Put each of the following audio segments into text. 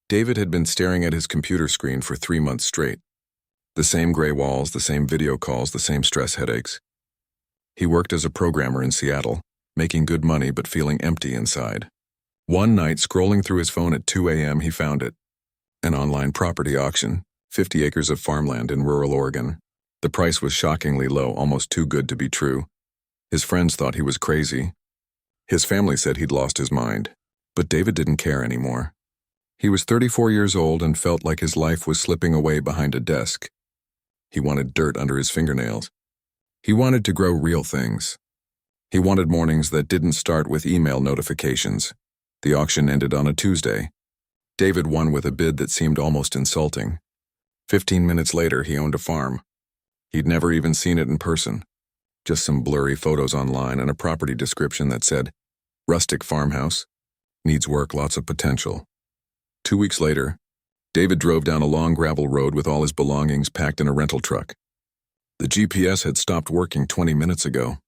David had been staring at his computer screen for 3 months straight. The same gray walls, the same video calls, the same stress headaches. He worked as a programmer in Seattle, making good money but feeling empty inside. One night, scrolling through his phone at 2 a.m., he found it. An online property auction, 50 acres of farmland in rural Oregon. The price was shockingly low, almost too good to be true. His friends thought he was crazy. His family said he'd lost his mind. But David didn't care anymore. He was 34 years old and felt like his life was slipping away behind a desk. He wanted dirt under his fingernails. He wanted to grow real things. He wanted mornings that didn't start with email notifications. The auction ended on a Tuesday. David won with a bid that seemed almost insulting. 15 minutes later, he owned a farm. He'd never even seen it in person. Just some blurry photos online and a property description that said, rustic farmhouse, needs work, lots of potential. 2 weeks later, David drove down a long gravel road with all his belongings packed in a rental truck. The GPS had stopped working 20 minutes ago.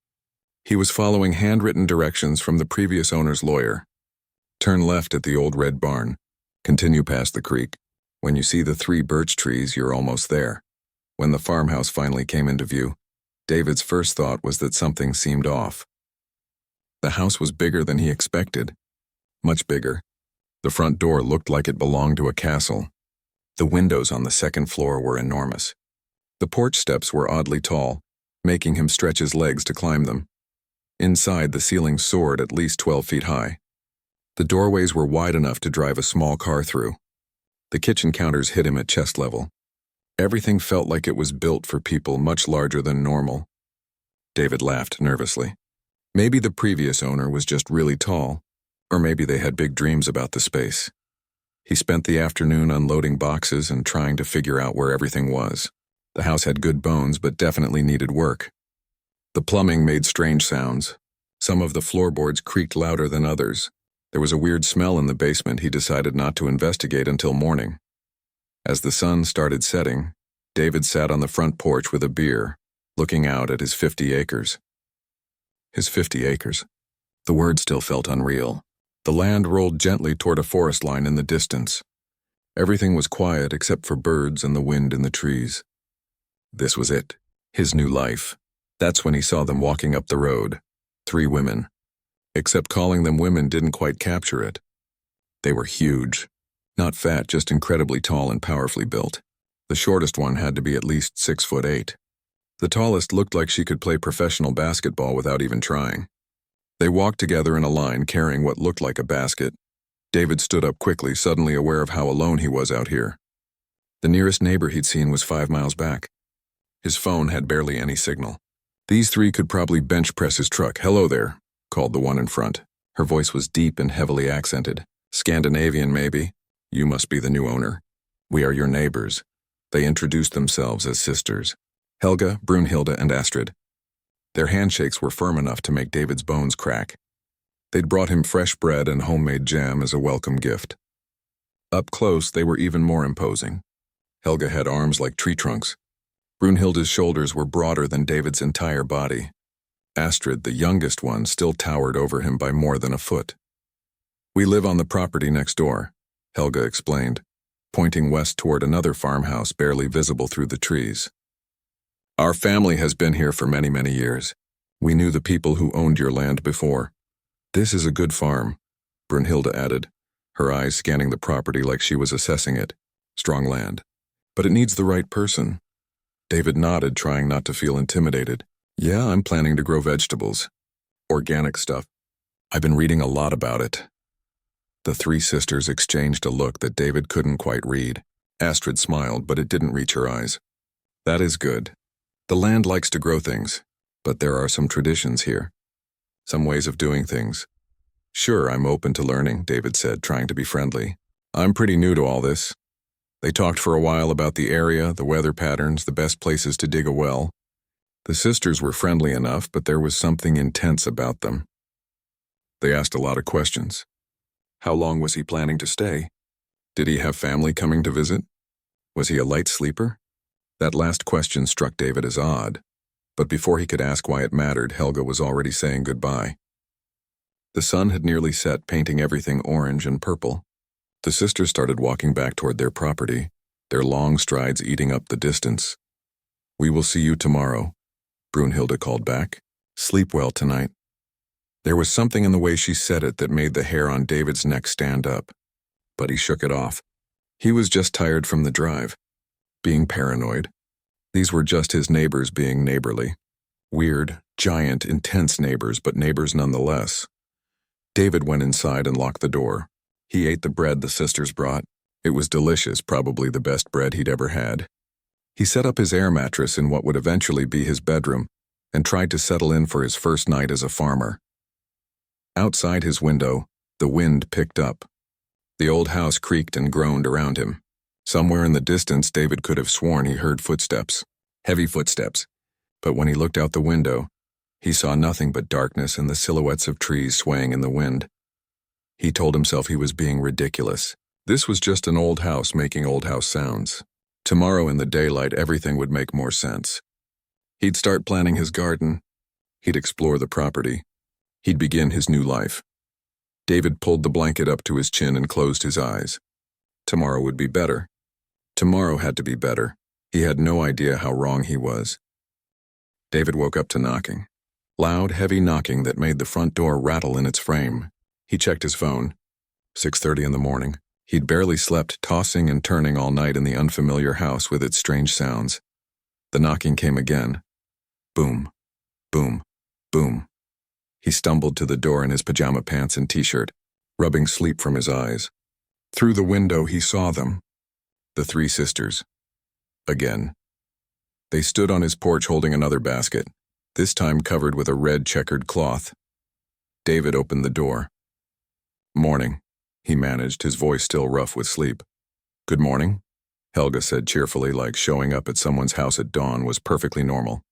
He was following handwritten directions from the previous owner's lawyer. Turn left at the old red barn. Continue past the creek. When you see the 3 birch trees, you're almost there. When the farmhouse finally came into view, David's first thought was that something seemed off. The house was bigger than he expected. Much bigger. The front door looked like it belonged to a castle. The windows on the second floor were enormous. The porch steps were oddly tall, making him stretch his legs to climb them. Inside, the ceiling soared at least 12 feet high. The doorways were wide enough to drive a small car through. The kitchen counters hit him at chest level. Everything felt like it was built for people much larger than normal. David laughed nervously. Maybe the previous owner was just really tall, or maybe they had big dreams about the space. He spent the afternoon unloading boxes and trying to figure out where everything was. The house had good bones, but definitely needed work. The plumbing made strange sounds. Some of the floorboards creaked louder than others. There was a weird smell in the basement he decided not to investigate until morning. As the sun started setting, David sat on the front porch with a beer, looking out at his 50 acres. His 50 acres. The word still felt unreal. The land rolled gently toward a forest line in the distance. Everything was quiet except for birds and the wind in the trees. This was it, his new life. That's when he saw them walking up the road. 3 women. Except calling them women didn't quite capture it. They were huge. Not fat, just incredibly tall and powerfully built. The shortest one had to be at least 6'8". The tallest looked like she could play professional basketball without even trying. They walked together in a line, carrying what looked like a basket. David stood up quickly, suddenly aware of how alone he was out here. The nearest neighbor he'd seen was 5 miles back. His phone had barely any signal. These 3 could probably bench press his truck. "Hello there," called the one in front. Her voice was deep and heavily accented. "Scandinavian, maybe? You must be the new owner. We are your neighbors." They introduced themselves as sisters. Helga, Brunhilde, and Astrid. Their handshakes were firm enough to make David's bones crack. They'd brought him fresh bread and homemade jam as a welcome gift. Up close, they were even more imposing. Helga had arms like tree trunks. Brunhilde's shoulders were broader than David's entire body. Astrid, the youngest one, still towered over him by more than a foot. "We live on the property next door," Helga explained, pointing west toward another farmhouse barely visible through the trees. "Our family has been here for many, many years. We knew the people who owned your land before. This is a good farm," Brunhilde added, her eyes scanning the property like she was assessing it. "Strong land. But it needs the right person." David nodded, trying not to feel intimidated. "Yeah, I'm planning to grow vegetables. Organic stuff. I've been reading a lot about it." The 3 sisters exchanged a look that David couldn't quite read. Astrid smiled, but it didn't reach her eyes. "That is good. The land likes to grow things, but there are some traditions here. Some ways of doing things." "Sure, I'm open to learning," David said, trying to be friendly. "I'm pretty new to all this." They talked for a while about the area, the weather patterns, the best places to dig a well. The sisters were friendly enough, but there was something intense about them. They asked a lot of questions. How long was he planning to stay? Did he have family coming to visit? Was he a light sleeper? That last question struck David as odd, but before he could ask why it mattered, Helga was already saying goodbye. The sun had nearly set, painting everything orange and purple. The sisters started walking back toward their property, their long strides eating up the distance. "We will see you tomorrow," Brunhilde called back. "Sleep well tonight." There was something in the way she said it that made the hair on David's neck stand up, but he shook it off. He was just tired from the drive, being paranoid. These were just his neighbors being neighborly. Weird, giant, intense neighbors, but neighbors nonetheless. David went inside and locked the door. He ate the bread the sisters brought. It was delicious, probably the best bread he'd ever had. He set up his air mattress in what would eventually be his bedroom and tried to settle in for his first night as a farmer. Outside his window, the wind picked up. The old house creaked and groaned around him. Somewhere in the distance, David could have sworn he heard footsteps, heavy footsteps. But when he looked out the window, he saw nothing but darkness and the silhouettes of trees swaying in the wind. He told himself he was being ridiculous. This was just an old house making old house sounds. Tomorrow in the daylight, everything would make more sense. He'd start planning his garden. He'd explore the property. He'd begin his new life. David pulled the blanket up to his chin and closed his eyes. Tomorrow would be better. Tomorrow had to be better. He had no idea how wrong he was. David woke up to knocking. Loud, heavy knocking that made the front door rattle in its frame. He checked his phone. 6:30 in the morning. He'd barely slept, tossing and turning all night in the unfamiliar house with its strange sounds. The knocking came again. Boom, boom, boom. He stumbled to the door in his pajama pants and t-shirt, rubbing sleep from his eyes. Through the window he saw them. The three sisters. Again. They stood on his porch holding another basket, this time covered with a red checkered cloth. David opened the door. "Morning," he managed, his voice still rough with sleep. "Good morning," Helga said cheerfully, like showing up at someone's house at dawn was perfectly normal.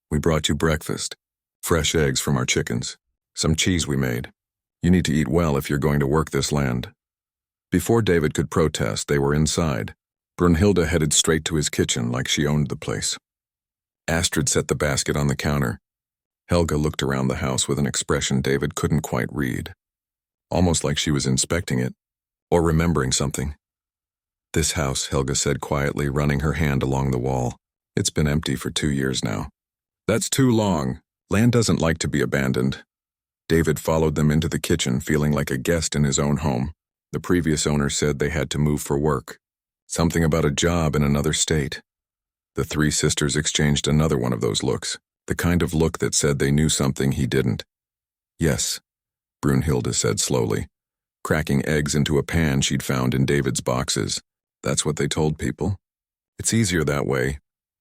"We brought you breakfast. Fresh eggs from our chickens. Some cheese we made. You need to eat well if you're going to work this land." Before David could protest, they were inside. Brunhilde headed straight to his kitchen like she owned the place. Astrid set the basket on the counter. Helga looked around the house with an expression David couldn't quite read. Almost like she was inspecting it, or remembering something. "This house," Helga said quietly, running her hand along the wall. "It's been empty for 2 years now." "That's too long. Land doesn't like to be abandoned." David followed them into the kitchen, feeling like a guest in his own home. The previous owner said they had to move for work. Something about a job in another state. The three sisters exchanged another one of those looks, the kind of look that said they knew something he didn't. "Yes," Brunhilde said slowly, cracking eggs into a pan she'd found in David's boxes. "That's what they told people. It's easier that way."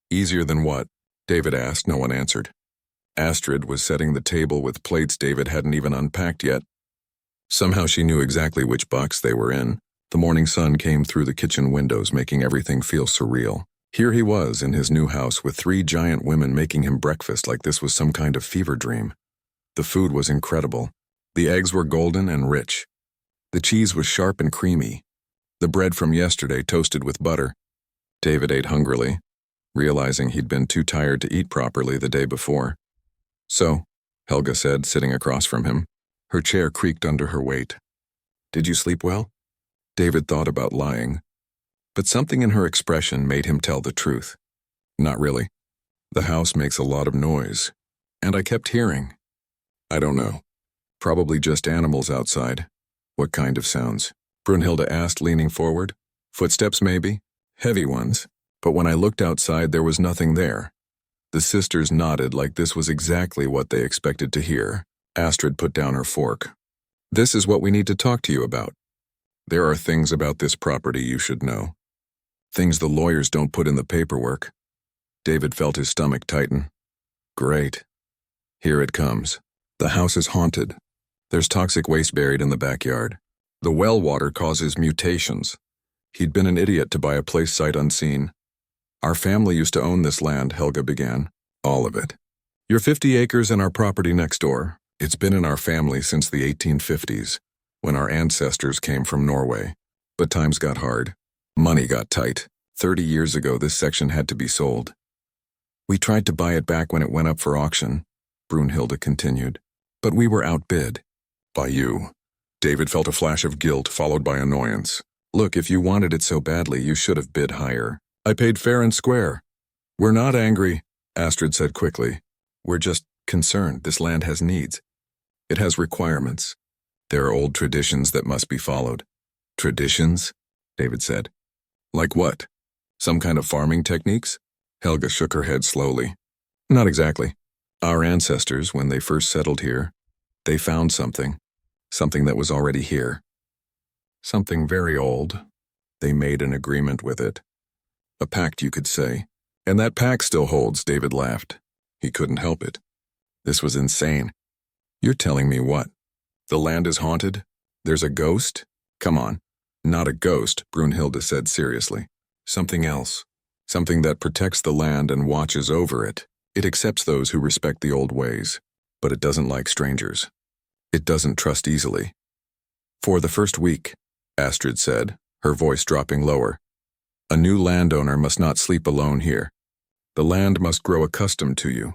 "Easier than what?" David asked. No one answered. Astrid was setting the table with plates David hadn't even unpacked yet. Somehow she knew exactly which box they were in. The morning sun came through the kitchen windows, making everything feel surreal. Here he was in his new house with 3 giant women making him breakfast like this was some kind of fever dream. The food was incredible. The eggs were golden and rich. The cheese was sharp and creamy. The bread from yesterday toasted with butter. David ate hungrily, realizing he'd been too tired to eat properly the day before. "So," Helga said, sitting across from him. Her chair creaked under her weight. "Did you sleep well?" David thought about lying, but something in her expression made him tell the truth. "Not really. The house makes a lot of noise, and I kept hearing. I don't know. Probably just animals outside." "What kind of sounds?" Brunhilde asked, leaning forward. "Footsteps, maybe? Heavy ones. But when I looked outside, there was nothing there." The sisters nodded like this was exactly what they expected to hear. Astrid put down her fork. "This is what we need to talk to you about. There are things about this property you should know. Things the lawyers don't put in the paperwork." David felt his stomach tighten. "Great. Here it comes. The house is haunted. There's toxic waste buried in the backyard. The well water causes mutations. He'd been an idiot to buy a place sight unseen. Our family used to own this land," Helga began. "All of it. Your 50 acres and our property next door. It's been in our family since the 1850s, when our ancestors came from Norway. But times got hard. Money got tight. 30 years ago, this section had to be sold. We tried to buy it back when it went up for auction," Brunhilde continued. "But we were outbid." "By you?" David felt a flash of guilt followed by annoyance. Look, if you wanted it so badly, you should have bid higher. I paid fair and square. We're not angry, Astrid said quickly. We're just concerned. This land has needs. It has requirements. There are old traditions that must be followed. Traditions? David said. Like what? Some kind of farming techniques? Helga shook her head slowly. Not exactly. Our ancestors, when they first settled here, they found something that was already here. Something very old. They made an agreement with it. A pact, you could say. And that pact still holds, David laughed. He couldn't help it. This was insane. You're telling me what? The land is haunted? There's a ghost? Come on. Not a ghost, Brunhilde said seriously. Something else. Something that protects the land and watches over it. It accepts those who respect the old ways, but it doesn't like strangers. It doesn't trust easily. For the first week, Astrid said, her voice dropping lower, a new landowner must not sleep alone here. The land must grow accustomed to you.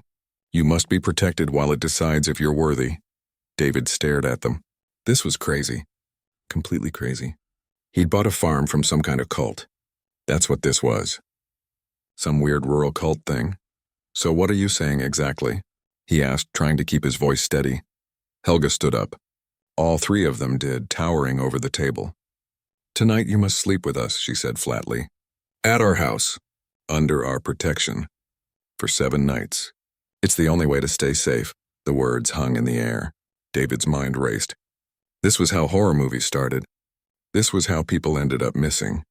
You must be protected while it decides if you're worthy. David stared at them. This was crazy. Completely crazy. He'd bought a farm from some kind of cult. That's what this was. Some weird rural cult thing. So what are you saying exactly? He asked, trying to keep his voice steady. Helga stood up. All three of them did, towering over the table. Tonight you must sleep with us, she said flatly. At our house. Under our protection. For 7 nights. It's the only way to stay safe. The words hung in the air. David's mind raced. This was how horror movies started. This was how people ended up missing.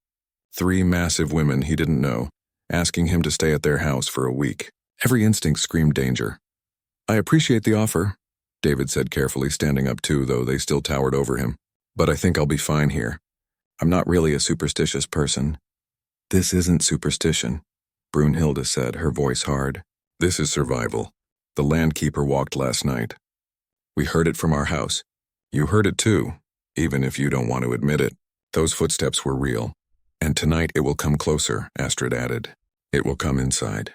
3 massive women he didn't know, asking him to stay at their house for a week. Every instinct screamed danger. I appreciate the offer, David said carefully, standing up too, though they still towered over him. But I think I'll be fine here. I'm not really a superstitious person. This isn't superstition, Brunhilde said, her voice hard. This is survival. The landkeeper walked last night. We heard it from our house. You heard it too, even if you don't want to admit it. Those footsteps were real. And tonight it will come closer, Astrid added. It will come inside.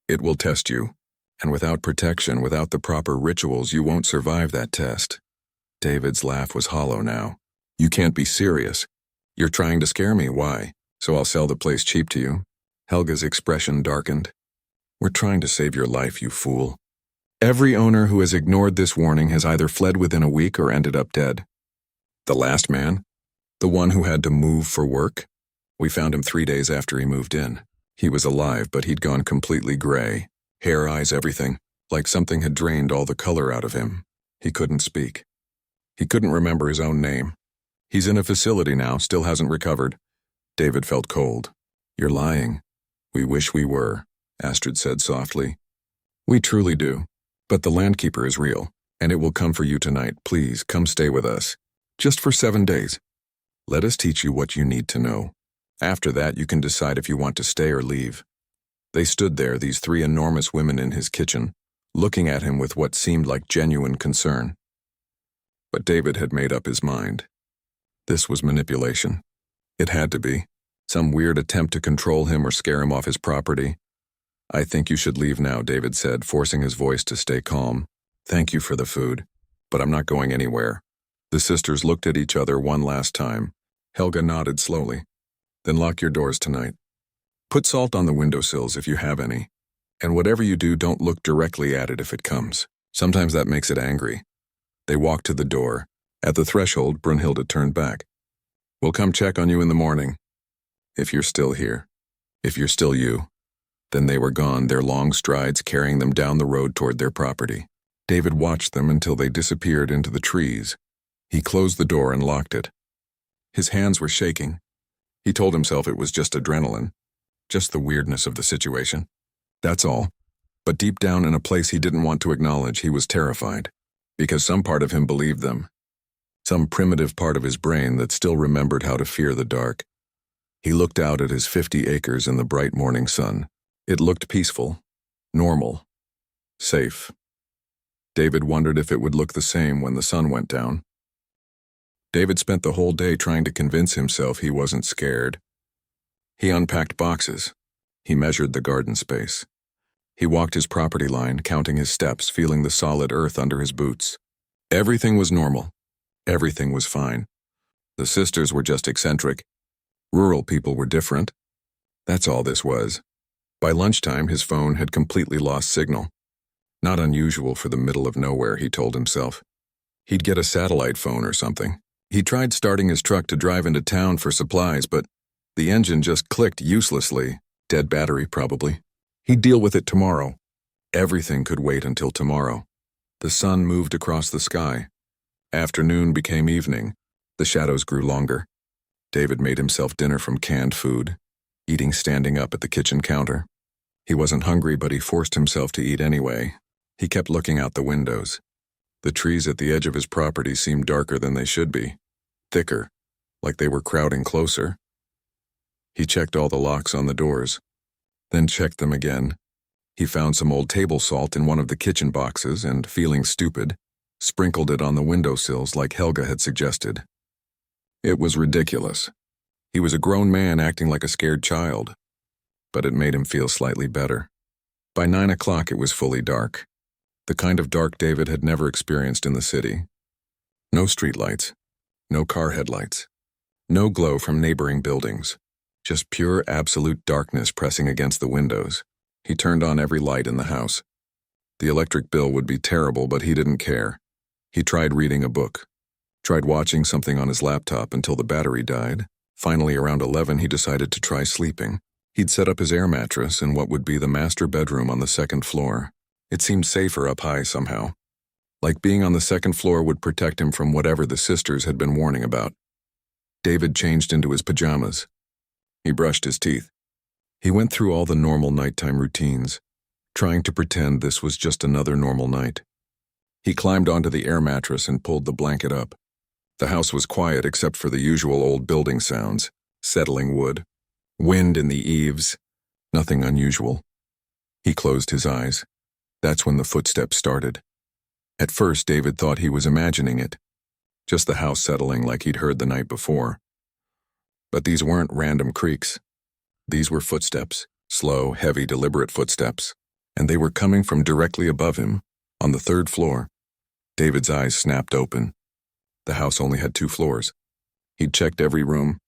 It will test you. And without protection, without the proper rituals, you won't survive that test. David's laugh was hollow now. You can't be serious. You're trying to scare me, why? So I'll sell the place cheap to you. Helga's expression darkened. We're trying to save your life, you fool. Every owner who has ignored this warning has either fled within a week or ended up dead. The last man? The one who had to move for work? We found him 3 days after he moved in. He was alive, but he'd gone completely gray. Hair, eyes, everything. Like something had drained all the color out of him. He couldn't speak. He couldn't remember his own name. He's in a facility now, still hasn't recovered. David felt cold. You're lying. We wish we were, Astrid said softly. We truly do. But the landkeeper is real, and it will come for you tonight. Please, come stay with us. Just for 7 days. Let us teach you what you need to know. After that, you can decide if you want to stay or leave. They stood there, these 3 enormous women in his kitchen, looking at him with what seemed like genuine concern. But David had made up his mind. This was manipulation. It had to be. Some weird attempt to control him or scare him off his property. I think you should leave now, David said, forcing his voice to stay calm. Thank you for the food, but I'm not going anywhere. The sisters looked at each other one last time. Helga nodded slowly. Then lock your doors tonight. Put salt on the windowsills if you have any. And whatever you do, don't look directly at it if it comes. Sometimes that makes it angry. They walked to the door. At the threshold, Brunhilde turned back. We'll come check on you in the morning. If you're still here. If you're still you. Then they were gone, their long strides carrying them down the road toward their property. David watched them until they disappeared into the trees. He closed the door and locked it. His hands were shaking. He told himself it was just adrenaline. Just the weirdness of the situation. That's all. But deep down in a place he didn't want to acknowledge, he was terrified. Because some part of him believed them. Some primitive part of his brain that still remembered how to fear the dark. He looked out at his 50 acres in the bright morning sun. It looked peaceful, normal, safe. David wondered if it would look the same when the sun went down. David spent the whole day trying to convince himself he wasn't scared. He unpacked boxes. He measured the garden space. He walked his property line, counting his steps, feeling the solid earth under his boots. Everything was normal, Everything was fine. The sisters were just eccentric. Rural people were different. That's all this was. By lunchtime, his phone had completely lost signal. Not unusual for the middle of nowhere, he told himself. He'd get a satellite phone or something. He tried starting his truck to drive into town for supplies, but the engine just clicked uselessly. Dead battery, probably. He'd deal with it tomorrow. Everything could wait until tomorrow. The sun moved across the sky. Afternoon became evening. The shadows grew longer. David made himself dinner from canned food, eating standing up at the kitchen counter. He wasn't hungry, but he forced himself to eat anyway. He kept looking out the windows. The trees at the edge of his property seemed darker than they should be, thicker, like they were crowding closer. He checked all the locks on the doors, then checked them again. He found some old table salt in one of the kitchen boxes and, feeling stupid, sprinkled it on the windowsills like Helga had suggested. It was ridiculous. He was a grown man acting like a scared child, but it made him feel slightly better. By 9 o'clock it was fully dark, the kind of dark David had never experienced in the city. No streetlights, no car headlights, no glow from neighboring buildings, just pure absolute darkness pressing against the windows. He turned on every light in the house. The electric bill would be terrible, but he didn't care. He tried reading a book, tried watching something on his laptop until the battery died. Finally, around 11, he decided to try sleeping. He'd set up his air mattress in what would be the master bedroom on the second floor. It seemed safer up high somehow. Like being on the second floor would protect him from whatever the sisters had been warning about. David changed into his pajamas. He brushed his teeth. He went through all the normal nighttime routines, trying to pretend this was just another normal night. He climbed onto the air mattress and pulled the blanket up. The house was quiet except for the usual old building sounds, settling wood, wind in the eaves, nothing unusual. He closed his eyes. That's when the footsteps started. At first, David thought he was imagining it, just the house settling like he'd heard the night before. But these weren't random creaks. These were footsteps, slow, heavy, deliberate footsteps, and they were coming from directly above him, on the third floor. David's eyes snapped open. The house only had 2 floors. He'd checked every room.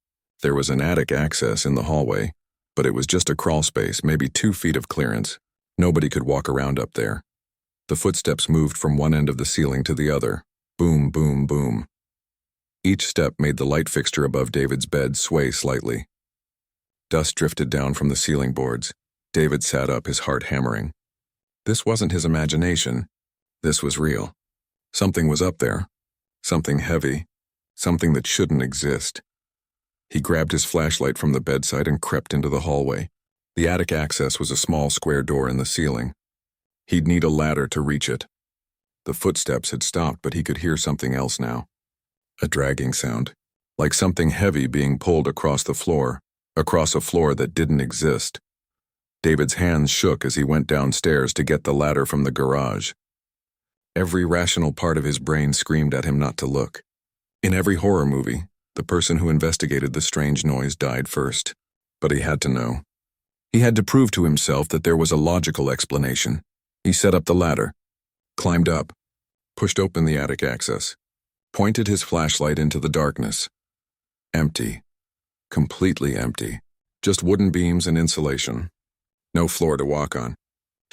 There was an attic access in the hallway, but it was just a crawl space, maybe 2 feet of clearance. Nobody could walk around up there. The footsteps moved from one end of the ceiling to the other. Boom, boom, boom. Each step made the light fixture above David's bed sway slightly. Dust drifted down from the ceiling boards. David sat up, his heart hammering. This wasn't his imagination. This was real. Something was up there. Something heavy. Something that shouldn't exist. He grabbed his flashlight from the bedside and crept into the hallway. The attic access was a small square door in the ceiling. He'd need a ladder to reach it. The footsteps had stopped, but he could hear something else now. A dragging sound, like something heavy being pulled across the floor, across a floor that didn't exist. David's hands shook as he went downstairs to get the ladder from the garage. Every rational part of his brain screamed at him not to look. In every horror movie, the person who investigated the strange noise died first. But he had to know. He had to prove to himself that there was a logical explanation. He set up the ladder, climbed up, pushed open the attic access, pointed his flashlight into the darkness. Empty. Completely empty. Just wooden beams and insulation. No floor to walk on.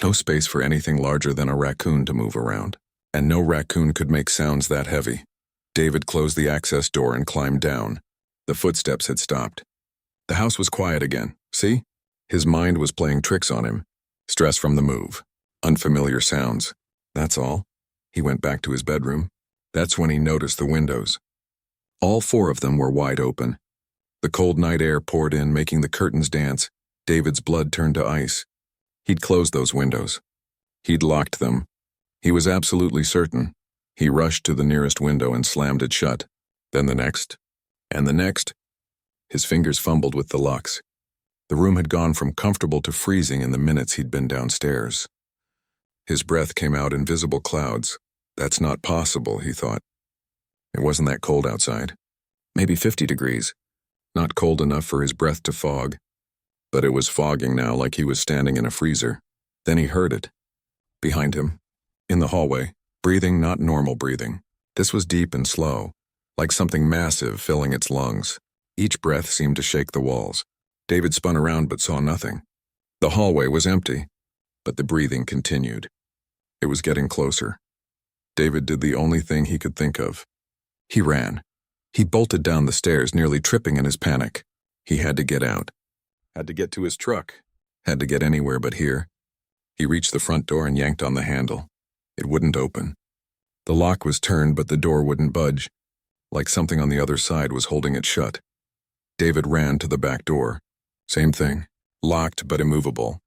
No space for anything larger than a raccoon to move around. And no raccoon could make sounds that heavy. David closed the access door and climbed down. The footsteps had stopped. The house was quiet again. See? His mind was playing tricks on him. Stress from the move. Unfamiliar sounds. That's all. He went back to his bedroom. That's when he noticed the windows. All 4 of them were wide open. The cold night air poured in, making the curtains dance. David's blood turned to ice. He'd closed those windows. He'd locked them. He was absolutely certain. He rushed to the nearest window and slammed it shut. Then the next. And the next. His fingers fumbled with the locks. The room had gone from comfortable to freezing in the minutes he'd been downstairs. His breath came out in visible clouds. That's not possible, he thought. It wasn't that cold outside. Maybe 50 degrees. Not cold enough for his breath to fog. But it was fogging now, like he was standing in a freezer. Then he heard it. Behind him. In the hallway. Breathing, not normal breathing. This was deep and slow. like something massive filling its lungs. Each breath seemed to shake the walls. David spun around but saw nothing. The hallway was empty, but the breathing continued. It was getting closer. David did the only thing he could think of. He ran. He bolted down the stairs, nearly tripping in his panic. He had to get out. Had to get to his truck. Had to get anywhere but here. He reached the front door and yanked on the handle. It wouldn't open. The lock was turned, but the door wouldn't budge, like something on the other side was holding it shut. David ran to the back door. Same thing. Locked but immovable.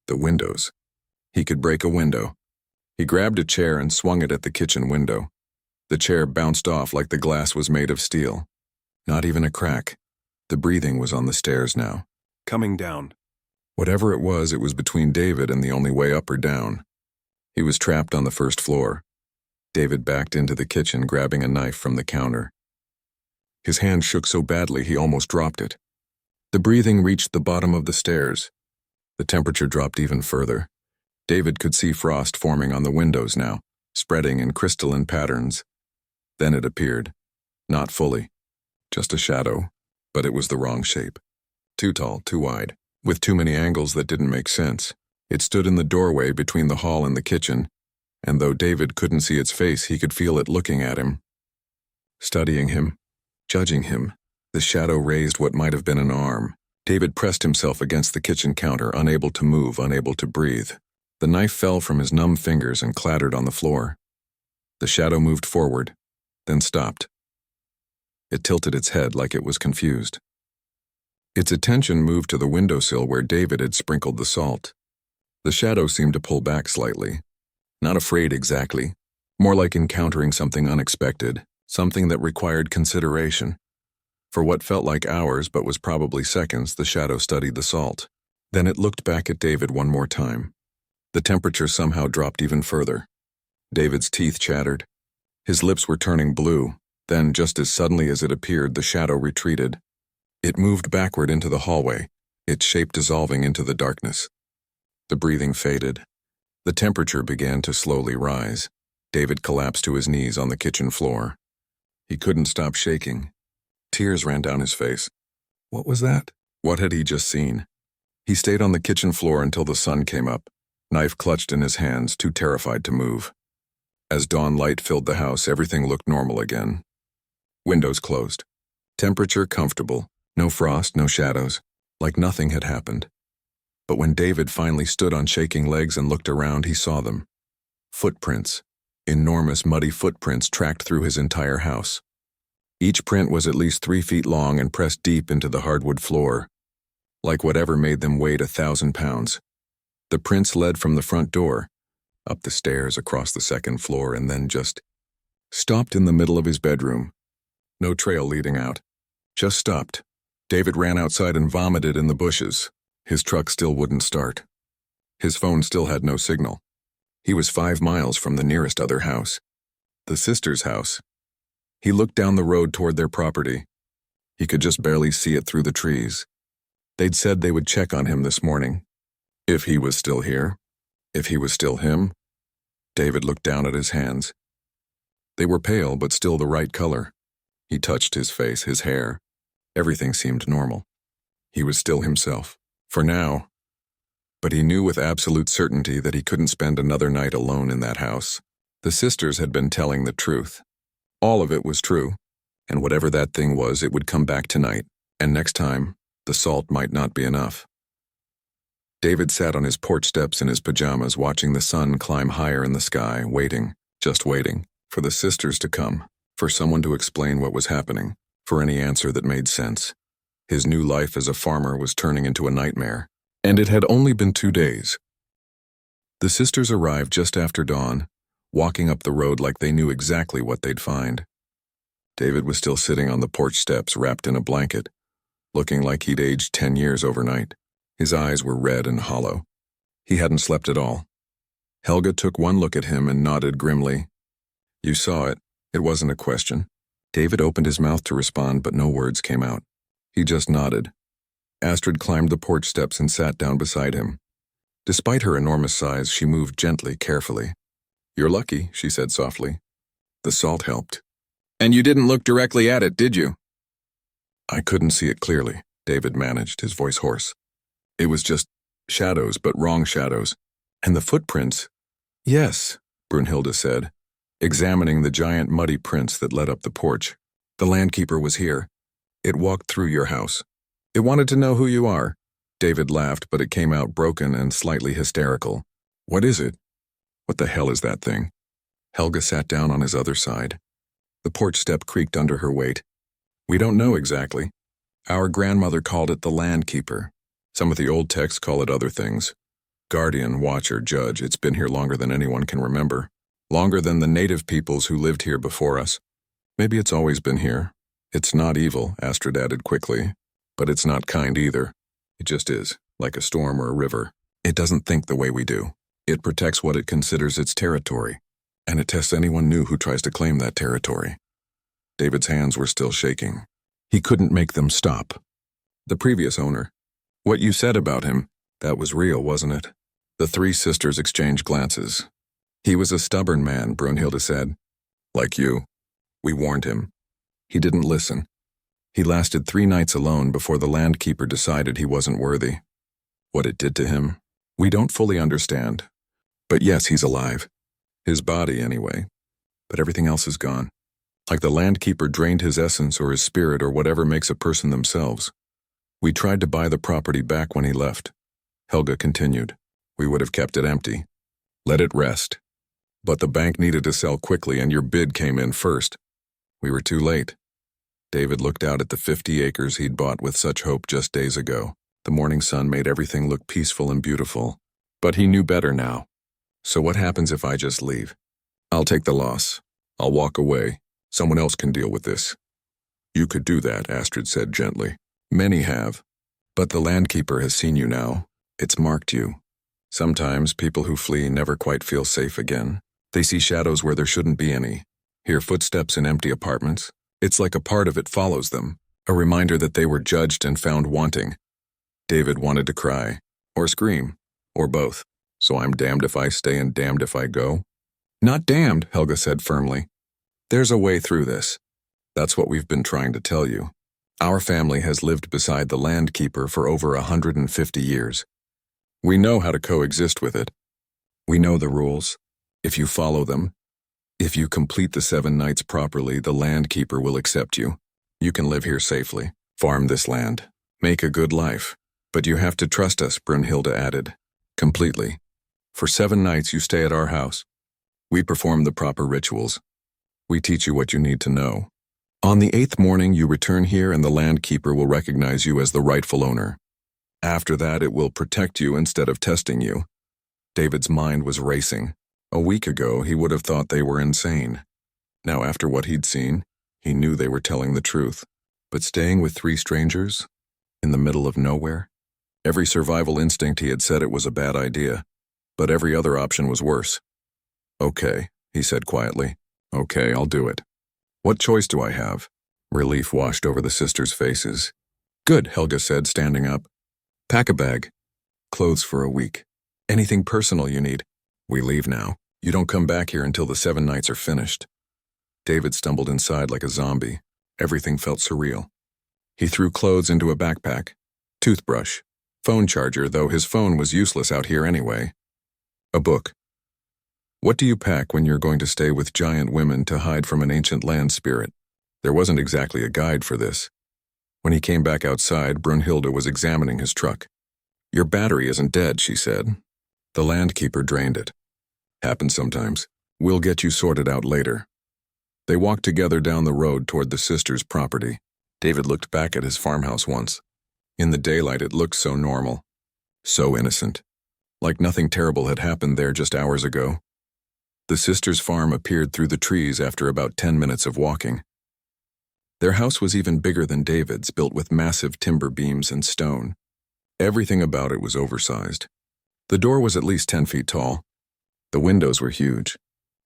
The windows. He could break a window. He grabbed a chair and swung it at the kitchen window. The chair bounced off like the glass was made of steel. Not even a crack. The breathing was on the stairs now. Coming down. Whatever it was between David and the only way up or down. He was trapped on the first floor. David backed into the kitchen, grabbing a knife from the counter. His hand shook so badly he almost dropped it. The breathing reached the bottom of the stairs. The temperature dropped even further. David could see frost forming on the windows now, spreading in crystalline patterns. Then it appeared. Not fully. Just a shadow, but it was the wrong shape. Too tall, too wide, with too many angles that didn't make sense. It stood in the doorway between the hall and the kitchen, and though David couldn't see its face, he could feel it looking at him. Studying him, judging him, the shadow raised what might have been an arm. David pressed himself against the kitchen counter, unable to move, unable to breathe. The knife fell from his numb fingers and clattered on the floor. The shadow moved forward, then stopped. It tilted its head like it was confused. Its attention moved to the windowsill where David had sprinkled the salt. The shadow seemed to pull back slightly. Not afraid exactly, more like encountering something unexpected, something that required consideration. For what felt like hours but was probably seconds, the shadow studied the salt. Then it looked back at David one more time. The temperature somehow dropped even further. David's teeth chattered. His lips were turning blue. Then, just as suddenly as it appeared, the shadow retreated. It moved backward into the hallway, its shape dissolving into the darkness. The breathing faded. The temperature began to slowly rise. David collapsed to his knees on the kitchen floor. He couldn't stop shaking. Tears ran down his face. What was that? What had he just seen? He stayed on the kitchen floor until the sun came up, knife clutched in his hands, too terrified to move. As dawn light filled the house, everything looked normal again. Windows closed. Temperature comfortable. No frost, no shadows. Like nothing had happened. But when David finally stood on shaking legs and looked around, he saw them. Footprints. Enormous muddy footprints tracked through his entire house. Each print was at least 3 feet long and pressed deep into the hardwood floor, like whatever made them weighed 1,000 pounds. The prints led from the front door, up the stairs, across the second floor, and then just stopped in the middle of his bedroom. No trail leading out. Just stopped. David ran outside and vomited in the bushes. His truck still wouldn't start. His phone still had no signal. He was 5 miles from the nearest other house. The sister's house. He looked down the road toward their property. He could just barely see it through the trees. They'd said they would check on him this morning. If he was still here. If he was still him. David looked down at his hands. They were pale, but still the right color. He touched his face, his hair. Everything seemed normal. He was still himself. For now. But he knew with absolute certainty that he couldn't spend another night alone in that house. The sisters had been telling the truth. All of it was true. And whatever that thing was, it would come back tonight. And next time, the salt might not be enough. David sat on his porch steps in his pajamas, watching the sun climb higher in the sky, waiting, just waiting, for the sisters to come, for someone to explain what was happening, for any answer that made sense. His new life as a farmer was turning into a nightmare, and it had only been 2 days. The sisters arrived just after dawn, walking up the road like they knew exactly what they'd find. David was still sitting on the porch steps, wrapped in a blanket, looking like he'd aged 10 years overnight. His eyes were red and hollow. He hadn't slept at all. Helga took one look at him and nodded grimly. You saw it. It wasn't a question. David opened his mouth to respond, but no words came out. He just nodded. Astrid climbed the porch steps and sat down beside him. Despite her enormous size, she moved gently, carefully. You're lucky, she said softly. The salt helped. And you didn't look directly at it, did you? I couldn't see it clearly, David managed, his voice hoarse. It was just shadows, but wrong shadows. And the footprints? Yes, Brunhilde said, examining the giant muddy prints that led up the porch. The landkeeper was here. It walked through your house. It wanted to know who you are. David laughed, but it came out broken and slightly hysterical. What is it? What the hell is that thing? Helga sat down on his other side. The porch step creaked under her weight. We don't know exactly. Our grandmother called it the landkeeper. Some of the old texts call it other things. Guardian, watcher, judge. It's been here longer than anyone can remember. Longer than the native peoples who lived here before us. Maybe it's always been here. It's not evil, Astrid added quickly. But it's not kind either. It just is, like a storm or a river. It doesn't think the way we do. It protects what it considers its territory. And it tests anyone new who tries to claim that territory. David's hands were still shaking. He couldn't make them stop. The previous owner. What you said about him, that was real, wasn't it? The three sisters exchanged glances. He was a stubborn man, Brunhilde said. Like you. We warned him. He didn't listen. He lasted 3 nights alone before the landkeeper decided he wasn't worthy. What it did to him, we don't fully understand. But yes, he's alive. His body, anyway. But everything else is gone. Like the landkeeper drained his essence or his spirit or whatever makes a person themselves. We tried to buy the property back when he left. Helga continued. We would have kept it empty. Let it rest. But the bank needed to sell quickly and your bid came in first. We were too late. David looked out at the 50 acres he'd bought with such hope just days ago. The morning sun made everything look peaceful and beautiful. But he knew better now. So what happens if I just leave? I'll take the loss. I'll walk away. Someone else can deal with this. You could do that, Astrid said gently. Many have. But the landkeeper has seen you now. It's marked you. Sometimes people who flee never quite feel safe again. They see shadows where there shouldn't be any. Hear footsteps in empty apartments. It's like a part of it follows them. A reminder that they were judged and found wanting. David wanted to cry. Or scream. Or both. So I'm damned if I stay and damned if I go? Not damned, Helga said firmly. There's a way through this. That's what we've been trying to tell you. Our family has lived beside the landkeeper for over 150 years. We know how to coexist with it. We know the rules. If you follow them, if you complete the 7 nights properly, the landkeeper will accept you. You can live here safely, farm this land, make a good life. But you have to trust us, Brunhilde added. Completely. For 7 nights you stay at our house. We perform the proper rituals. We teach you what you need to know. On the 8th morning you return here and the landkeeper will recognize you as the rightful owner. After that it will protect you instead of testing you. David's mind was racing. A week ago he would have thought they were insane. Now after what he'd seen, he knew they were telling the truth. But staying with 3 strangers? In the middle of nowhere? Every survival instinct he had said it was a bad idea. But every other option was worse. Okay, he said quietly. Okay, I'll do it. What choice do I have? Relief washed over the sisters' faces. Good, Helga said, standing up. Pack a bag. Clothes for a week. Anything personal you need. We leave now. You don't come back here until the 7 nights are finished. David stumbled inside like a zombie. Everything felt surreal. He threw clothes into a backpack. Toothbrush. Phone charger, though his phone was useless out here anyway. A book. What do you pack when you're going to stay with giant women to hide from an ancient land spirit? There wasn't exactly a guide for this. When he came back outside, Brunhilde was examining his truck. Your battery isn't dead, she said. The landkeeper drained it. Happens sometimes. We'll get you sorted out later. They walked together down the road toward the sisters' property. David looked back at his farmhouse once. In the daylight it looked so normal. So innocent. Like nothing terrible had happened there just hours ago. The sisters' farm appeared through the trees after about 10 minutes of walking. Their house was even bigger than David's, built with massive timber beams and stone. Everything about it was oversized. The door was at least 10 feet tall. The windows were huge.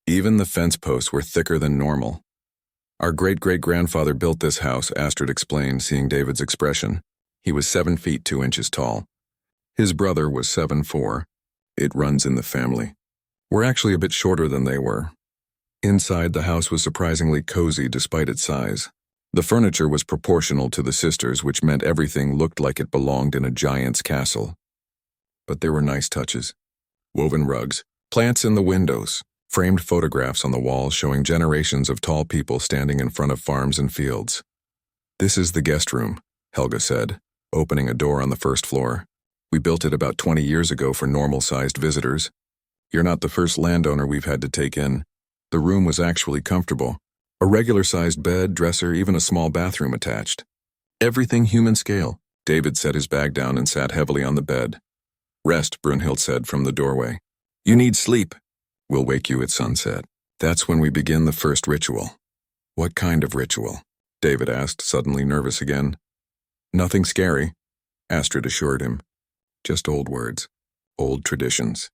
Even the fence posts were thicker than normal. Our great-great-grandfather built this house, Astrid explained, seeing David's expression. He was 7 feet 2 inches tall. His brother was 7'4". It runs in the family. We're actually a bit shorter than they were. Inside, the house was surprisingly cozy despite its size. The furniture was proportional to the sisters, which meant everything looked like it belonged in a giant's castle. But there were nice touches. Woven rugs, plants in the windows, framed photographs on the walls showing generations of tall people standing in front of farms and fields. "This is the guest room," Helga said, opening a door on the first floor. "We built it about 20 years ago for normal-sized visitors. You're not the first landowner we've had to take in." The room was actually comfortable. A regular-sized bed, dresser, even a small bathroom attached. Everything human scale. David set his bag down and sat heavily on the bed. "Rest," Brunhild said from the doorway. "You need sleep. We'll wake you at sunset. That's when we begin the first ritual." "What kind of ritual?" David asked, suddenly nervous again. "Nothing scary," Astrid assured him. "Just old words, old traditions.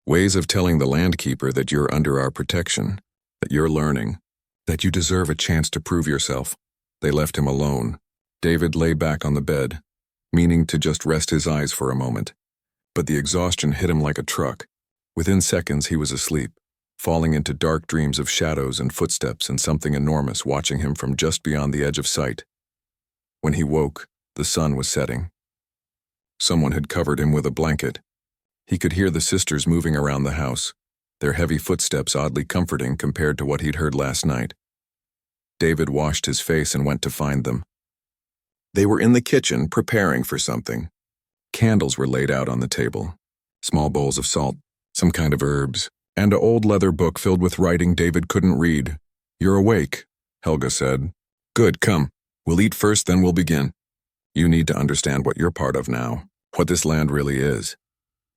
Ways of telling the landkeeper that you're under our protection, that you're learning, that you deserve a chance to prove yourself." They left him alone. David lay back on the bed, meaning to just rest his eyes for a moment. But the exhaustion hit him like a truck. Within seconds, he was asleep, falling into dark dreams of shadows and footsteps and something enormous watching him from just beyond the edge of sight. When he woke, the sun was setting. Someone had covered him with a blanket. He could hear the sisters moving around the house, their heavy footsteps oddly comforting compared to what he'd heard last night. David washed his face and went to find them. They were in the kitchen preparing for something. Candles were laid out on the table, small bowls of salt, some kind of herbs, and an old leather book filled with writing David couldn't read. "You're awake," Helga said. "Good, come. We'll eat first, then we'll begin. You need to understand what you're part of now, what this land really is."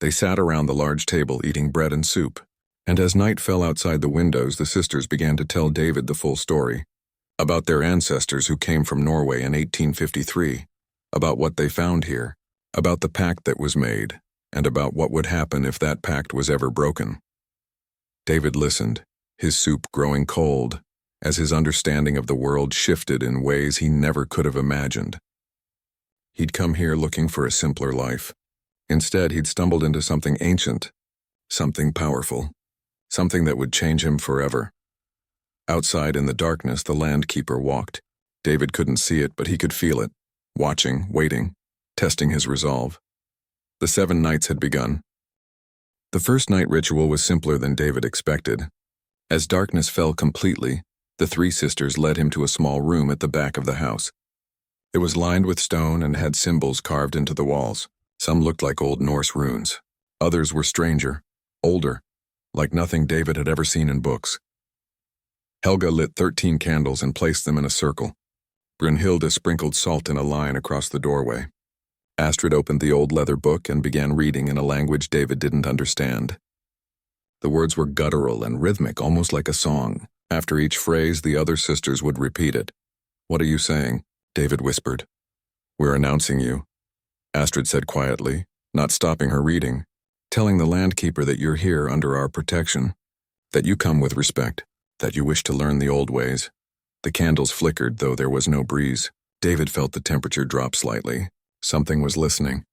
They sat around the large table eating bread and soup, and as night fell outside the windows, the sisters began to tell David the full story. About their ancestors who came from Norway in 1853, about what they found here, about the pact that was made, and about what would happen if that pact was ever broken. David listened, his soup growing cold, as his understanding of the world shifted in ways he never could have imagined. He'd come here looking for a simpler life. Instead, he'd stumbled into something ancient, something powerful, something that would change him forever. Outside in the darkness, the landkeeper walked. David couldn't see it, but he could feel it, watching, waiting, testing his resolve. The 7 nights had begun. The first night ritual was simpler than David expected. As darkness fell completely, the 3 sisters led him to a small room at the back of the house. It was lined with stone and had symbols carved into the walls. Some looked like old Norse runes. Others were stranger, older, like nothing David had ever seen in books. Helga lit 13 candles and placed them in a circle. Brunhilde sprinkled salt in a line across the doorway. Astrid opened the old leather book and began reading in a language David didn't understand. The words were guttural and rhythmic, almost like a song. After each phrase, the other sisters would repeat it. "What are you saying?" David whispered. "We're announcing you," Astrid said quietly, not stopping her reading, "telling the landkeeper that you're here under our protection, that you come with respect, that you wish to learn the old ways." The candles flickered, though there was no breeze. David felt the temperature drop slightly. Something was listening.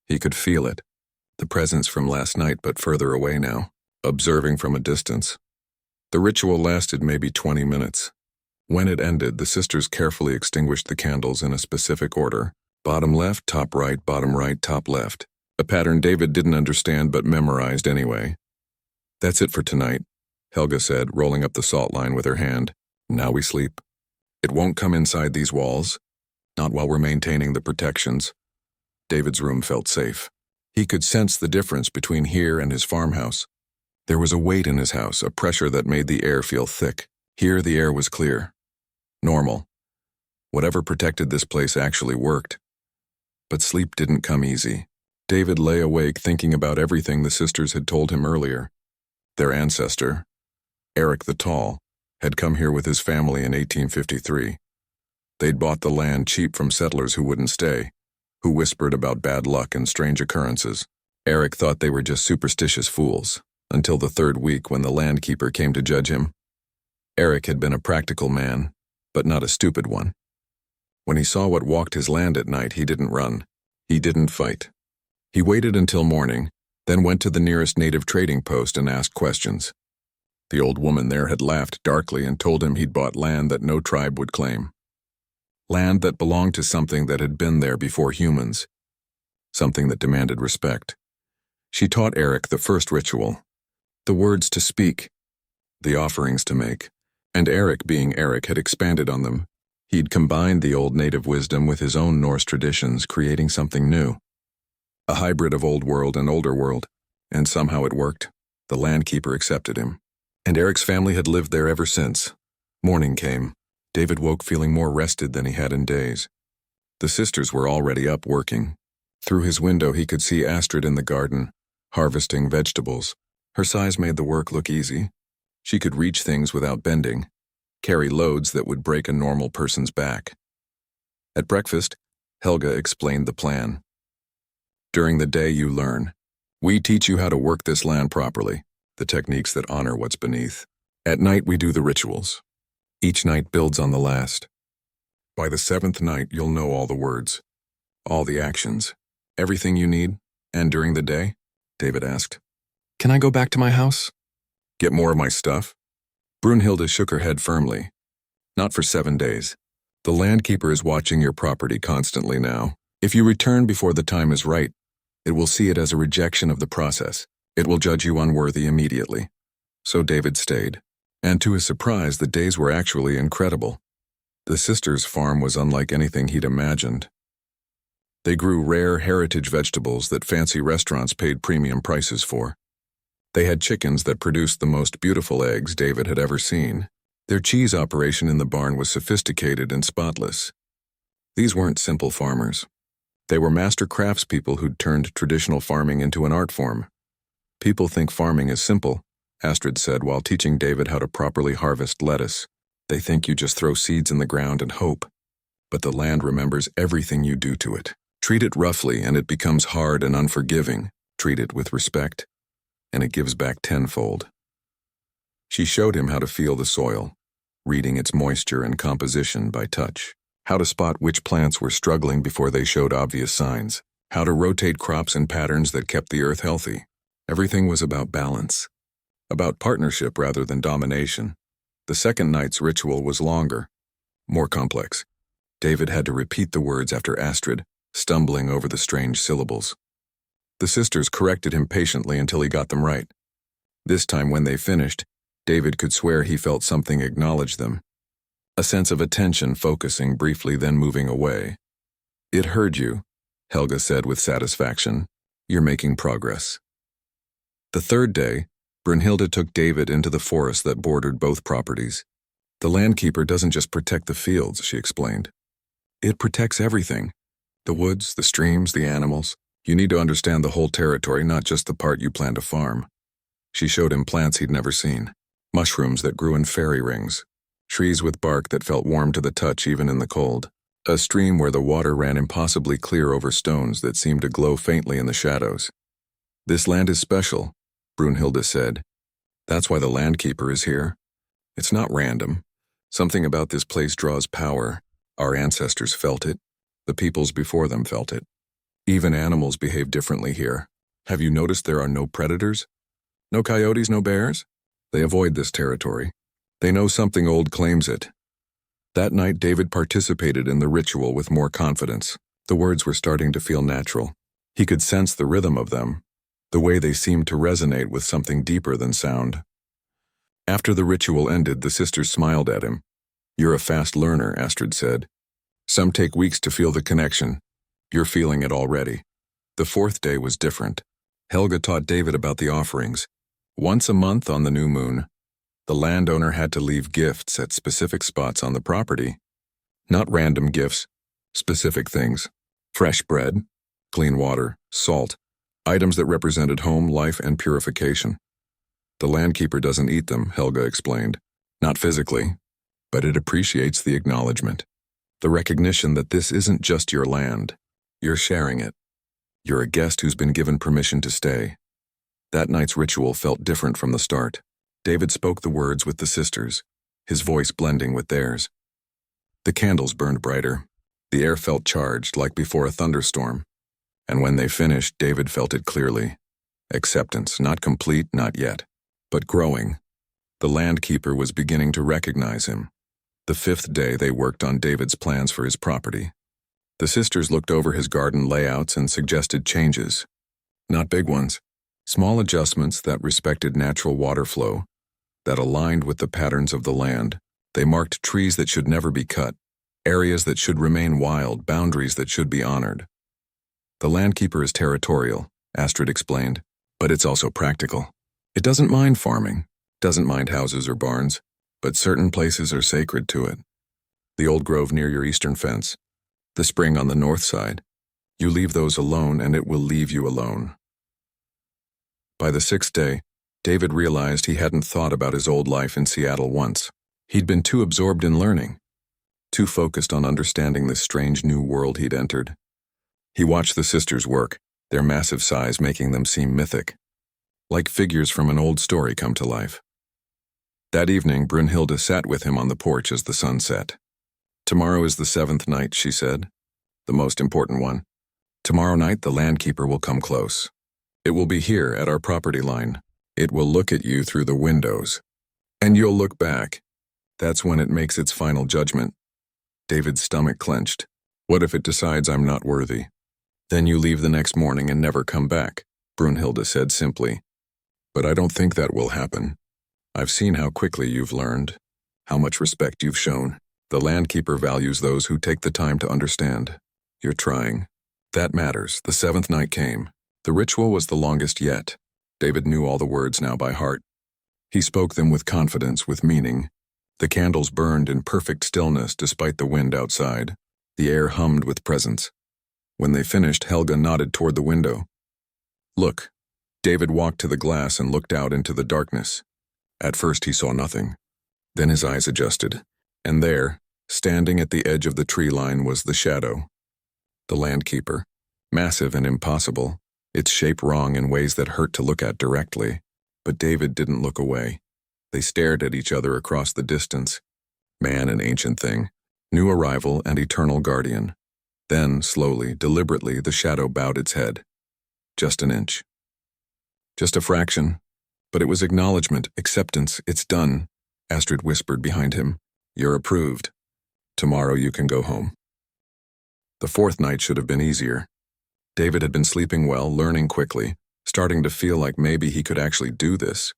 He could feel it, the presence from last night but further away now, observing from a distance. The ritual lasted maybe 20 minutes. When it ended, the sisters carefully extinguished the candles in a specific order. Bottom left, top right, bottom right, top left. A pattern David didn't understand but memorized anyway. "That's it for tonight," Helga said, rolling up the salt line with her hand. "Now we sleep. It won't come inside these walls, not while we're maintaining the protections." David's room felt safe. He could sense the difference between here and his farmhouse. There was a weight in his house, a pressure that made the air feel thick. Here the air was clear. Normal. Whatever protected this place actually worked. But sleep didn't come easy. David lay awake thinking about everything the sisters had told him earlier. Their ancestor, Eric the Tall, had come here with his family in 1853. They'd bought the land cheap from settlers who wouldn't stay, who whispered about bad luck and strange occurrences. Eric thought they were just superstitious fools, until the 3rd week when the landkeeper came to judge him. Eric had been a practical man, but not a stupid one. When he saw what walked his land at night, he didn't run. He didn't fight. He waited until morning, then went to the nearest native trading post and asked questions. The old woman there had laughed darkly and told him he'd bought land that no tribe would claim. Land that belonged to something that had been there before humans. Something that demanded respect. She taught Eric the first ritual. The words to speak. The offerings to make. And Eric, being Eric, had expanded on them. He'd combined the old native wisdom with his own Norse traditions, creating something new. A hybrid of old world and older world. And somehow it worked. The landkeeper accepted him. And Eric's family had lived there ever since. Morning came. David woke feeling more rested than he had in days. The sisters were already up working. Through his window he could see Astrid in the garden, harvesting vegetables. Her size made the work look easy. She could reach things without bending, carry loads that would break a normal person's back. At breakfast, Helga explained the plan. During the day you learn. We teach you how to work this land properly, the techniques that honor what's beneath. At night we do the rituals. Each night builds on the last. By the 7th night you'll know all the words, all the actions, everything you need. And during the day? David asked. Can I go back to my house? Get more of my stuff? Brunhilde shook her head firmly. Not for 7 days. The landkeeper is watching your property constantly now. If you return before the time is right, it will see it as a rejection of the process. It will judge you unworthy immediately. So David stayed. And to his surprise, the days were actually incredible. The sisters' farm was unlike anything he'd imagined. They grew rare heritage vegetables that fancy restaurants paid premium prices for. They had chickens that produced the most beautiful eggs David had ever seen. Their cheese operation in the barn was sophisticated and spotless. These weren't simple farmers. They were master craftspeople who'd turned traditional farming into an art form. People think farming is simple, Astrid said while teaching David how to properly harvest lettuce. They think you just throw seeds in the ground and hope. But the land remembers everything you do to it. Treat it roughly and it becomes hard and unforgiving. Treat it with respect, and it gives back tenfold. She showed him how to feel the soil, reading its moisture and composition by touch, how to spot which plants were struggling before they showed obvious signs, how to rotate crops in patterns that kept the earth healthy. Everything was about balance, about partnership rather than domination. The second night's ritual was longer, more complex. David had to repeat the words after Astrid, stumbling over the strange syllables. The sisters corrected him patiently until he got them right. This time when they finished, David could swear he felt something acknowledge them. A sense of attention focusing briefly then moving away. It heard you, Helga said with satisfaction. You're making progress. The third day, Brunhilde took David into the forest that bordered both properties. The landkeeper doesn't just protect the fields, she explained. It protects everything. The woods, the streams, the animals. You need to understand the whole territory, not just the part you plan to farm. She showed him plants he'd never seen. Mushrooms that grew in fairy rings. Trees with bark that felt warm to the touch even in the cold. A stream where the water ran impossibly clear over stones that seemed to glow faintly in the shadows. This land is special, Brunhilde said. That's why the landkeeper is here. It's not random. Something about this place draws power. Our ancestors felt it. The peoples before them felt it. Even animals behave differently here. Have you noticed there are no predators? No coyotes, no bears? They avoid this territory. They know something old claims it. That night, David participated in the ritual with more confidence. The words were starting to feel natural. He could sense the rhythm of them, the way they seemed to resonate with something deeper than sound. After the ritual ended, the sisters smiled at him. You're a fast learner, Astrid said. Some take weeks to feel the connection. You're feeling it already. The fourth day was different. Helga taught David about the offerings. Once a month on the new moon, the landowner had to leave gifts at specific spots on the property. Not random gifts, specific things. Fresh bread, clean water, salt, items that represented home, life, and purification. The landkeeper doesn't eat them, Helga explained. Not physically, but it appreciates the acknowledgement. The recognition that this isn't just your land. You're sharing it. You're a guest who's been given permission to stay. That night's ritual felt different from the start. David spoke the words with the sisters, his voice blending with theirs. The candles burned brighter. The air felt charged, like before a thunderstorm. And when they finished, David felt it clearly. Acceptance, not complete, not yet, but growing. The landkeeper was beginning to recognize him. The 5th day they worked on David's plans for his property. The sisters looked over his garden layouts and suggested changes. Not big ones. Small adjustments that respected natural water flow, that aligned with the patterns of the land. They marked trees that should never be cut, areas that should remain wild, boundaries that should be honored. The landkeeper is territorial, Astrid explained, but it's also practical. It doesn't mind farming, doesn't mind houses or barns, but certain places are sacred to it. The old grove near your eastern fence, the spring on the north side. You leave those alone and it will leave you alone. By the 6th day, David realized he hadn't thought about his old life in Seattle once. He'd been too absorbed in learning, too focused on understanding this strange new world he'd entered. He watched the sisters work, their massive size making them seem mythic, like figures from an old story come to life. That evening, Brunhilde sat with him on the porch as the sun set. "Tomorrow is the 7th night," she said. "The most important one. Tomorrow night the landkeeper will come close. It will be here at our property line. It will look at you through the windows. And you'll look back. That's when it makes its final judgment." David's stomach clenched. "What if it decides I'm not worthy?" "Then you leave the next morning and never come back," Brunhilde said simply. "But I don't think that will happen. I've seen how quickly you've learned, how much respect you've shown. The landkeeper values those who take the time to understand. You're trying. That matters." The 7th night came. The ritual was the longest yet. David knew all the words now by heart. He spoke them with confidence, with meaning. The candles burned in perfect stillness despite the wind outside. The air hummed with presence. When they finished, Helga nodded toward the window. "Look." David walked to the glass and looked out into the darkness. At first he saw nothing. Then his eyes adjusted. And there, standing at the edge of the tree line, was the shadow. The landkeeper. Massive and impossible, its shape wrong in ways that hurt to look at directly. But David didn't look away. They stared at each other across the distance. Man and ancient thing, new arrival and eternal guardian. Then, slowly, deliberately, the shadow bowed its head. Just an inch. Just a fraction. But it was acknowledgement, acceptance. "It's done," Astrid whispered behind him. "You're approved. Tomorrow you can go home." The 4th night should have been easier. David had been sleeping well, learning quickly, starting to feel like maybe he could actually do this.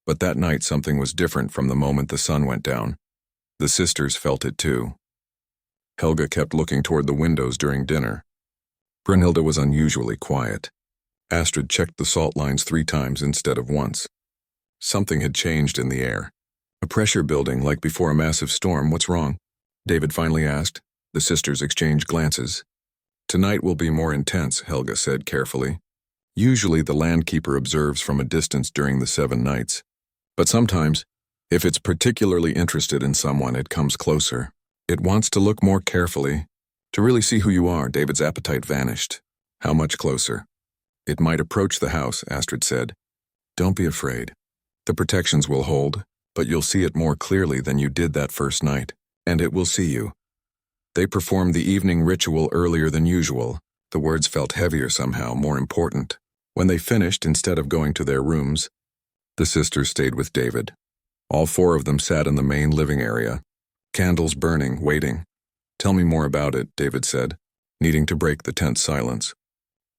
But that night something was different from the moment the sun went down. The sisters felt it too. Helga kept looking toward the windows during dinner. Brunhilde was unusually quiet. Astrid checked the salt lines 3 times instead of once. Something had changed in the air. A pressure building like before a massive storm. "What's wrong?" David finally asked. The sisters exchanged glances. "Tonight will be more intense," Helga said carefully. "Usually the landkeeper observes from a distance during the 7 nights. But sometimes, if it's particularly interested in someone, it comes closer. It wants to look more carefully, to really see who you are." David's appetite vanished. "How much closer?" "It might approach the house," Astrid said. "Don't be afraid. The protections will hold, but you'll see it more clearly than you did that first night, and it will see you." They performed the evening ritual earlier than usual. The words felt heavier somehow, more important. When they finished, instead of going to their rooms, the sisters stayed with David. All 4 of them sat in the main living area, candles burning, waiting. "Tell me more about it," David said, needing to break the tense silence.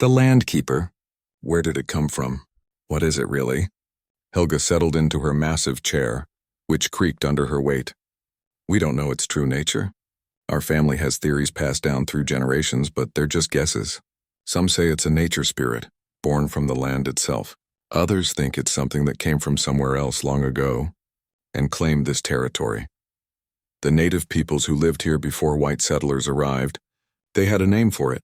"The landkeeper. Where did it come from? What is it really?" Helga settled into her massive chair, which creaked under her weight. "We don't know its true nature. Our family has theories passed down through generations, but they're just guesses. Some say it's a nature spirit, born from the land itself. Others think it's something that came from somewhere else long ago and claimed this territory. The native peoples who lived here before white settlers arrived, they had a name for it,"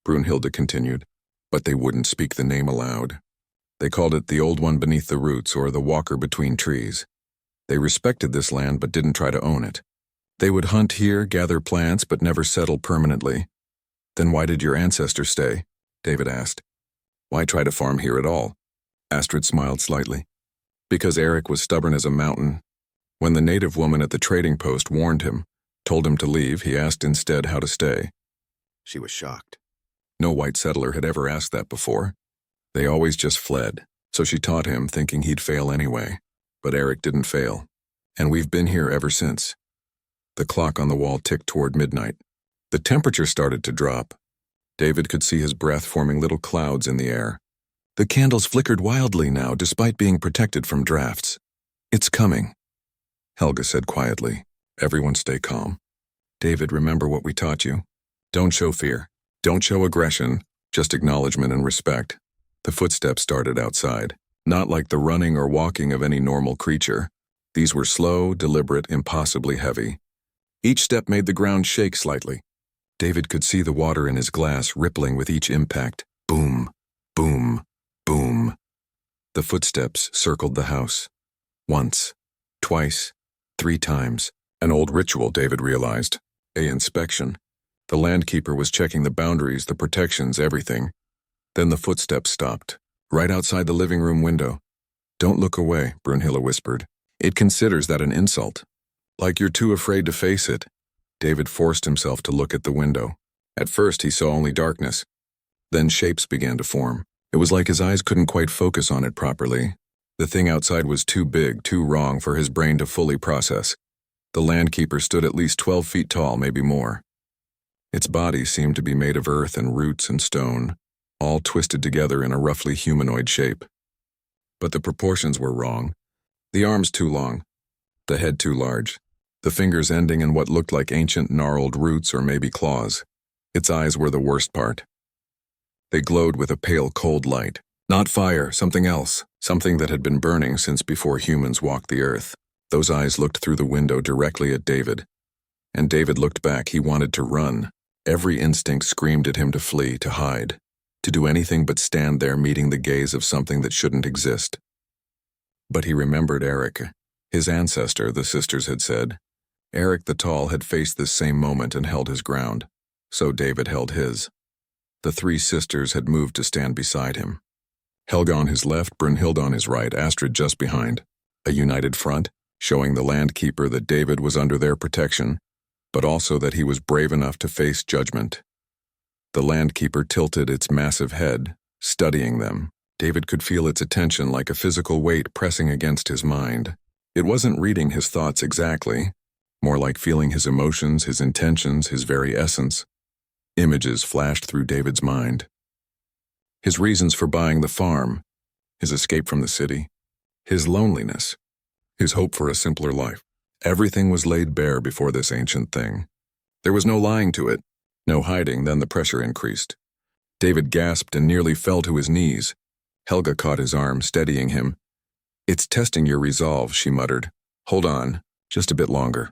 Brunhilde continued, "but they wouldn't speak the name aloud. They called it the Old One Beneath the Roots or the Walker Between Trees. They respected this land but didn't try to own it. They would hunt here, gather plants, but never settle permanently." "Then why did your ancestors stay?" David asked. "Why try to farm here at all?" Astrid smiled slightly. "Because Eric was stubborn as a mountain. When the native woman at the trading post warned him, told him to leave, he asked instead how to stay." She was shocked. No white settler had ever asked that before. They always just fled, so she taught him, thinking he'd fail anyway. But Eric didn't fail. And we've been here ever since. The clock on the wall ticked toward midnight. The temperature started to drop. David could see his breath forming little clouds in the air. The candles flickered wildly now, despite being protected from drafts. It's coming, Helga said quietly. Everyone stay calm. David, remember what we taught you. Don't show fear. Don't show aggression, just acknowledgement and respect. The footsteps started outside, not like the running or walking of any normal creature. These were slow, deliberate, impossibly heavy. Each step made the ground shake slightly. David could see the water in his glass rippling with each impact. Boom, boom, boom. The footsteps circled the house. Once, twice, 3 times. An old ritual, David realized. An inspection. The landkeeper was checking the boundaries, the protections, everything. Then the footsteps stopped, right outside the living room window. Don't look away, Brunhilde whispered. It considers that an insult. Like you're too afraid to face it. David forced himself to look at the window. At first he saw only darkness. Then shapes began to form. It was like his eyes couldn't quite focus on it properly. The thing outside was too big, too wrong for his brain to fully process. The landkeeper stood at least 12 feet tall, maybe more. Its body seemed to be made of earth and roots and stone, all twisted together in a roughly humanoid shape. But the proportions were wrong. The arms too long, the head too large, the fingers ending in what looked like ancient gnarled roots or maybe claws. Its eyes were the worst part. They glowed with a pale, cold light. Not fire, something else, something that had been burning since before humans walked the earth. Those eyes looked through the window directly at David. And David looked back. He wanted to run. Every instinct screamed at him to flee, to hide, to do anything but stand there meeting the gaze of something that shouldn't exist. But he remembered Eric. His ancestor, the sisters had said. Eric the Tall had faced this same moment and held his ground. So David held his. The 3 sisters had moved to stand beside him. Helga on his left, Brunhilde on his right, Astrid just behind. A united front, showing the landkeeper that David was under their protection, but also that he was brave enough to face judgment. The landkeeper tilted its massive head, studying them. David could feel its attention like a physical weight pressing against his mind. It wasn't reading his thoughts exactly, more like feeling his emotions, his intentions, his very essence. Images flashed through David's mind. His reasons for buying the farm, his escape from the city, his loneliness, his hope for a simpler life. Everything was laid bare before this ancient thing. There was no lying to it, no hiding. Then the pressure increased. David gasped and nearly fell to his knees. Helga caught his arm, steadying him. It's testing your resolve, she muttered. Hold on, just a bit longer.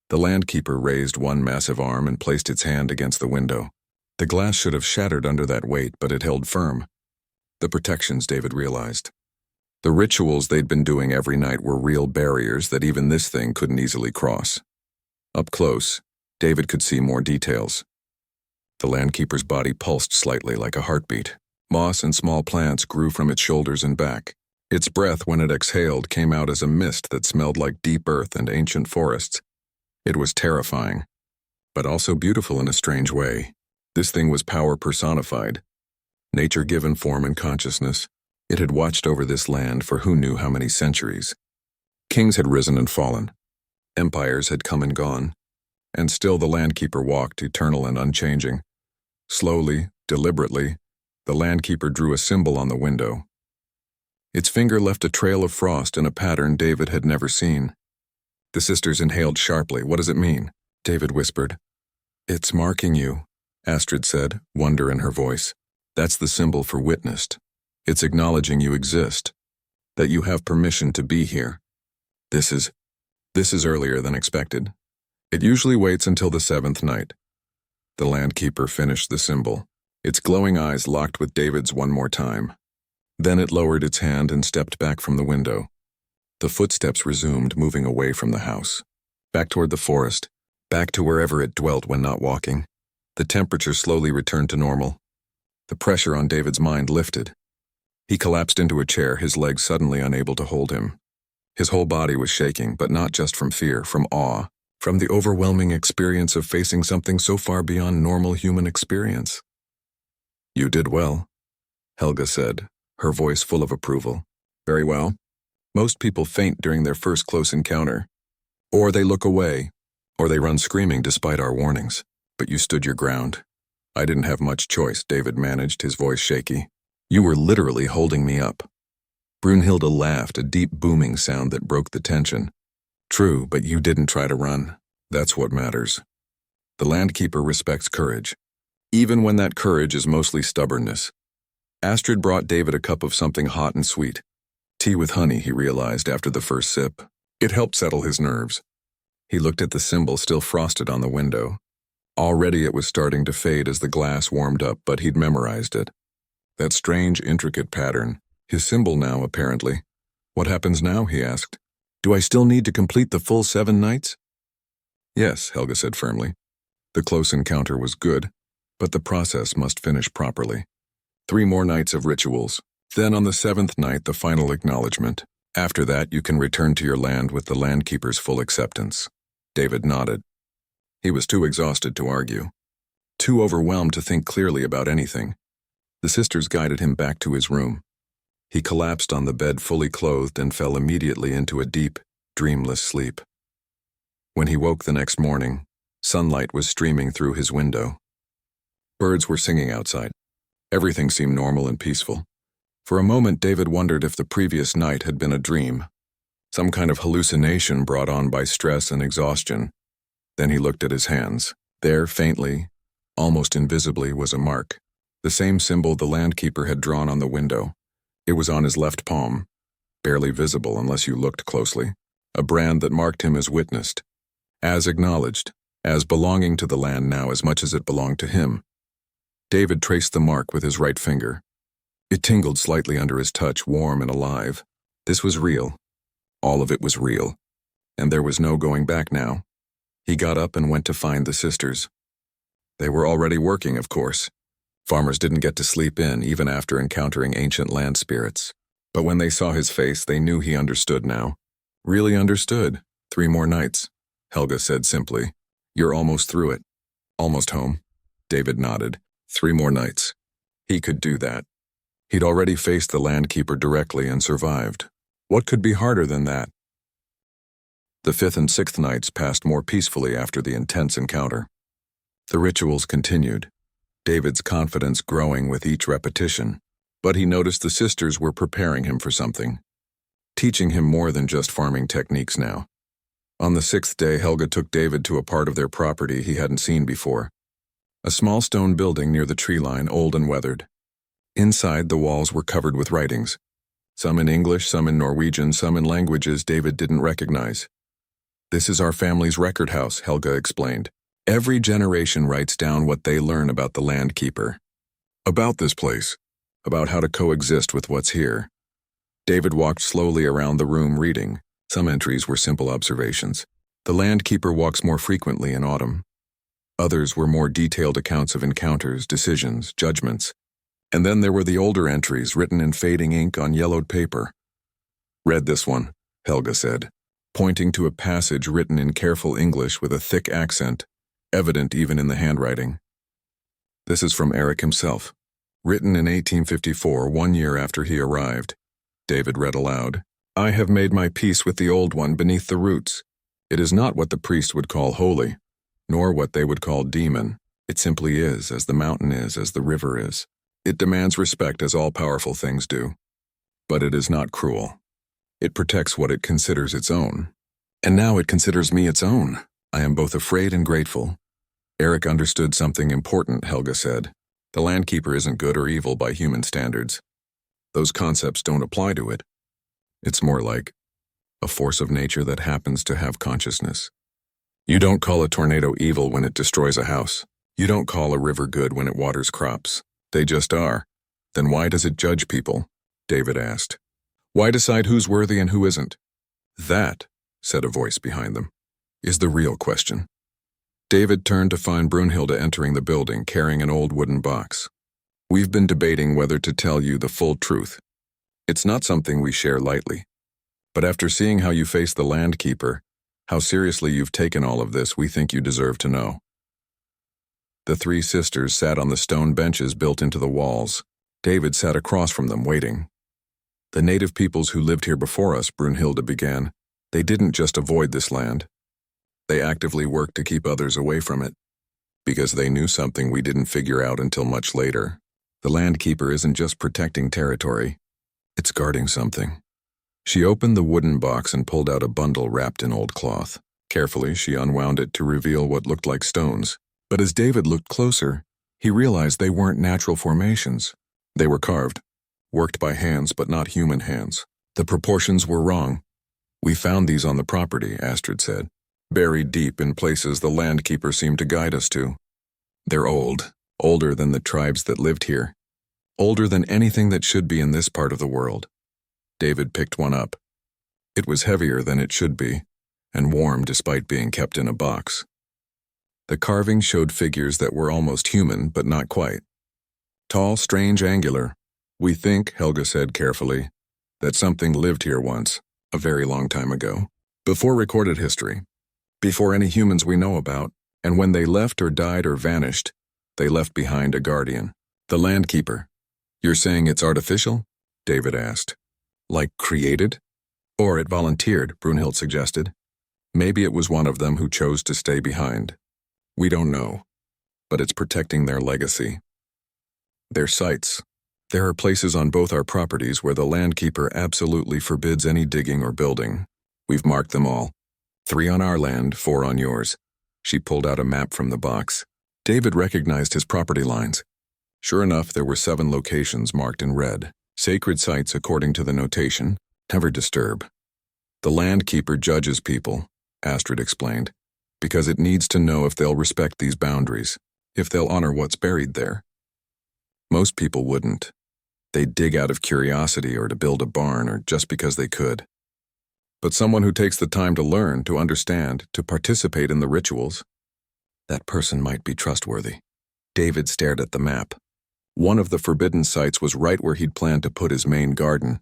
The landkeeper raised one massive arm and placed its hand against the window. The glass should have shattered under that weight, but it held firm. The protections, David realized. The rituals they'd been doing every night were real barriers that even this thing couldn't easily cross. Up close, David could see more details. The landkeeper's body pulsed slightly like a heartbeat. Moss and small plants grew from its shoulders and back. Its breath, when it exhaled, came out as a mist that smelled like deep earth and ancient forests. It was terrifying, but also beautiful in a strange way. This thing was power personified, nature given form and consciousness. It had watched over this land for who knew how many centuries. Kings had risen and fallen. Empires had come and gone. And still the landkeeper walked, eternal and unchanging. Slowly, deliberately, the landkeeper drew a symbol on the window. Its finger left a trail of frost in a pattern David had never seen. The sisters inhaled sharply. What does it mean? David whispered. It's marking you, Astrid said, wonder in her voice. That's the symbol for witnessed. It's acknowledging you exist, that you have permission to be here. This is earlier than expected. It usually waits until the 7th night. The landkeeper finished the symbol. Its glowing eyes locked with David's one more time. Then it lowered its hand and stepped back from the window. The footsteps resumed, moving away from the house. Back toward the forest, back to wherever it dwelt when not walking. The temperature slowly returned to normal. The pressure on David's mind lifted. He collapsed into a chair, his legs suddenly unable to hold him. His whole body was shaking, but not just from fear, from awe, from the overwhelming experience of facing something so far beyond normal human experience. You did well, Helga said, her voice full of approval. Very well. Most people faint during their first close encounter. Or they look away, or they run screaming despite our warnings. But you stood your ground. I didn't have much choice, David managed, his voice shaky. You were literally holding me up. Brunhilde laughed, a deep booming sound that broke the tension. True, but you didn't try to run. That's what matters. The Landkeeper respects courage, even when that courage is mostly stubbornness. Astrid brought David a cup of something hot and sweet. Tea with honey, he realized after the first sip. It helped settle his nerves. He looked at the symbol still frosted on the window. Already it was starting to fade as the glass warmed up, but he'd memorized it. That strange, intricate pattern. His symbol now, apparently. What happens now, he asked. Do I still need to complete the full 7 nights? Yes, Helga said firmly. The close encounter was good, but the process must finish properly. 3 more nights of rituals. Then on the 7th night, the final acknowledgement. After that, you can return to your land with the Landkeeper's full acceptance. David nodded. He was too exhausted to argue, too overwhelmed to think clearly about anything. The sisters guided him back to his room. He collapsed on the bed fully clothed and fell immediately into a deep, dreamless sleep. When he woke the next morning, sunlight was streaming through his window. Birds were singing outside. Everything seemed normal and peaceful. For a moment, David wondered if the previous night had been a dream, some kind of hallucination brought on by stress and exhaustion. Then he looked at his hands. There, faintly, almost invisibly, was a mark, the same symbol the Landkeeper had drawn on the window. It was on his left palm, barely visible unless you looked closely, a brand that marked him as witnessed, as acknowledged, as belonging to the land now as much as it belonged to him. David traced the mark with his right finger. It tingled slightly under his touch, warm and alive. This was real. All of it was real. And there was no going back now. He got up and went to find the sisters. They were already working, of course. Farmers didn't get to sleep in, even after encountering ancient land spirits. But when they saw his face, they knew he understood now. Really understood. 3 more nights, Helga said simply. You're almost through it. Almost home. David nodded. 3 more nights. He could do that. He'd already faced the Landkeeper directly and survived. What could be harder than that? The 5th and 6th nights passed more peacefully after the intense encounter. The rituals continued, David's confidence growing with each repetition, but he noticed the sisters were preparing him for something, teaching him more than just farming techniques now. On the 6th day, Helga took David to a part of their property he hadn't seen before. A small stone building near the tree line, old and weathered. Inside, the walls were covered with writings, some in English, some in Norwegian, some in languages David didn't recognize. This is our family's record house, Helga explained. Every generation writes down what they learn about the Landkeeper. About this place, about how to coexist with what's here. David walked slowly around the room reading. Some entries were simple observations. The Landkeeper walks more frequently in autumn. Others were more detailed accounts of encounters, decisions, judgments. And then there were the older entries written in fading ink on yellowed paper. Read this one, Helga said, pointing to a passage written in careful English with a thick accent, evident even in the handwriting. This is from Eric himself, written in 1854, 1 year after he arrived. David read aloud. I have made my peace with the old one beneath the roots. It is not what the priest would call holy, nor what they would call demon. It simply is, as the mountain is, as the river is. It demands respect as all-powerful things do. But it is not cruel. It protects what it considers its own. And now it considers me its own. I am both afraid and grateful. Eric understood something important, Helga said. The Landkeeper isn't good or evil by human standards. Those concepts don't apply to it. It's more like a force of nature that happens to have consciousness. You don't call a tornado evil when it destroys a house. You don't call a river good when it waters crops. They just are. Then why does it judge people? David asked. Why decide who's worthy and who isn't? That, said a voice behind them, is the real question. David turned to find Brunhilde entering the building, carrying an old wooden box. We've been debating whether to tell you the full truth. It's not something we share lightly. But after seeing how you face the Landkeeper, how seriously you've taken all of this, we think you deserve to know. The 3 sisters sat on the stone benches built into the walls. David sat across from them, waiting. The native peoples who lived here before us, Brunhilde began, they didn't just avoid this land. They actively worked to keep others away from it, because they knew something we didn't figure out until much later. The Landkeeper isn't just protecting territory, it's guarding something. She opened the wooden box and pulled out a bundle wrapped in old cloth. Carefully, she unwound it to reveal what looked like stones. But as David looked closer, he realized they weren't natural formations. They were carved, worked by hands but not human hands. The proportions were wrong. We found these on the property, Astrid said, buried deep in places the Landkeeper seemed to guide us to. They're old, older than the tribes that lived here, older than anything that should be in this part of the world. David picked one up. It was heavier than it should be, and warm despite being kept in a box. The carving showed figures that were almost human, but not quite. Tall, strange, angular. We think, Helga said carefully, that something lived here once, a very long time ago, before recorded history, before any humans we know about, and when they left or died or vanished, they left behind a guardian. The Landkeeper. You're saying it's artificial? David asked. Like created? Or it volunteered, Brunhilde suggested. Maybe it was one of them who chose to stay behind. We don't know, but it's protecting their legacy. Their sites. There are places on both our properties where the Landkeeper absolutely forbids any digging or building. We've marked them all. 3 on our land, 4 on yours. She pulled out a map from the box. David recognized his property lines. Sure enough, there were 7 locations marked in red. Sacred sites according to the notation. Never disturb. The Landkeeper judges people, Astrid explained, because it needs to know if they'll respect these boundaries, if they'll honor what's buried there. Most people wouldn't. They'd dig out of curiosity or to build a barn or just because they could. But someone who takes the time to learn, to understand, to participate in the rituals, that person might be trustworthy. David stared at the map. One of the forbidden sites was right where he'd planned to put his main garden.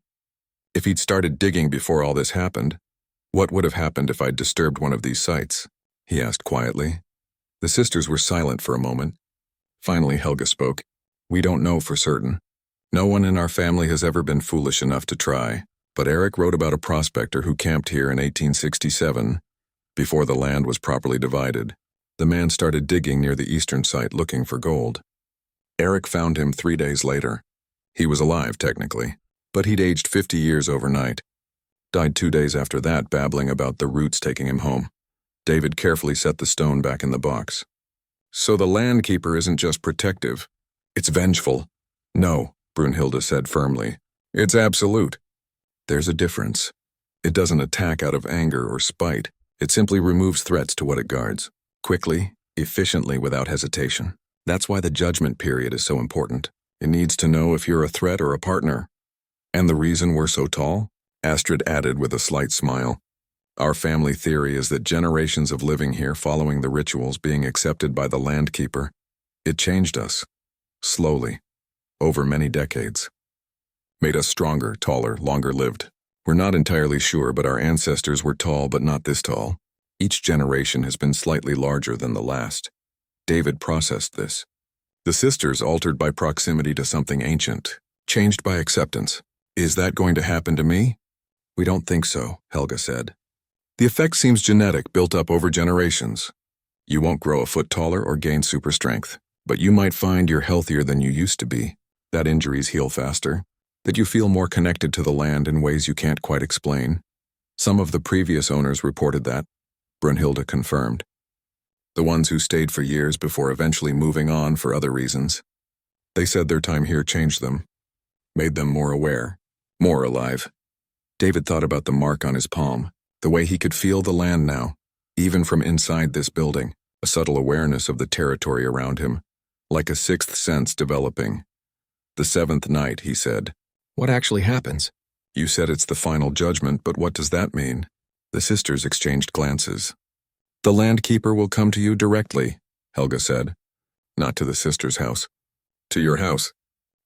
If he'd started digging before all this happened, what would have happened if I'd disturbed one of these sites? He asked quietly. The sisters were silent for a moment. Finally, Helga spoke. We don't know for certain. No one in our family has ever been foolish enough to try, but Eric wrote about a prospector who camped here in 1867, before the land was properly divided. The man started digging near the eastern site looking for gold. Eric found him 3 days later. He was alive, technically, but he'd aged 50 years overnight. Died 2 days after that, babbling about the roots taking him home. David carefully set the stone back in the box. So the Landkeeper isn't just protective, it's vengeful. No, Brunhilde said firmly. It's absolute. There's a difference. It doesn't attack out of anger or spite. It simply removes threats to what it guards. Quickly, efficiently, without hesitation. That's why the judgment period is so important. It needs to know if you're a threat or a partner. And the reason we're so tall? Astrid added with a slight smile. Our family theory is that generations of living here following the rituals being accepted by the Landkeeper, it changed us. Slowly. Over many decades. Made us stronger, taller, longer lived. We're not entirely sure, but our ancestors were tall but not this tall. Each generation has been slightly larger than the last. David processed this. The sisters altered by proximity to something ancient, changed by acceptance. Is that going to happen to me? We don't think so, Helga said. The effect seems genetic, built up over generations. You won't grow a foot taller or gain super strength, but you might find you're healthier than you used to be, that injuries heal faster, that you feel more connected to the land in ways you can't quite explain. Some of the previous owners reported that, Brunhilde confirmed. The ones who stayed for years before eventually moving on for other reasons. They said their time here changed them, made them more aware, more alive. David thought about the mark on his palm, the way he could feel the land now, even from inside this building, a subtle awareness of the territory around him, like a sixth sense developing. The 7th night, he said. What actually happens? You said it's the final judgment, but what does that mean? The sisters exchanged glances. The Landkeeper will come to you directly, Helga said. Not to the sisters' house. To your house.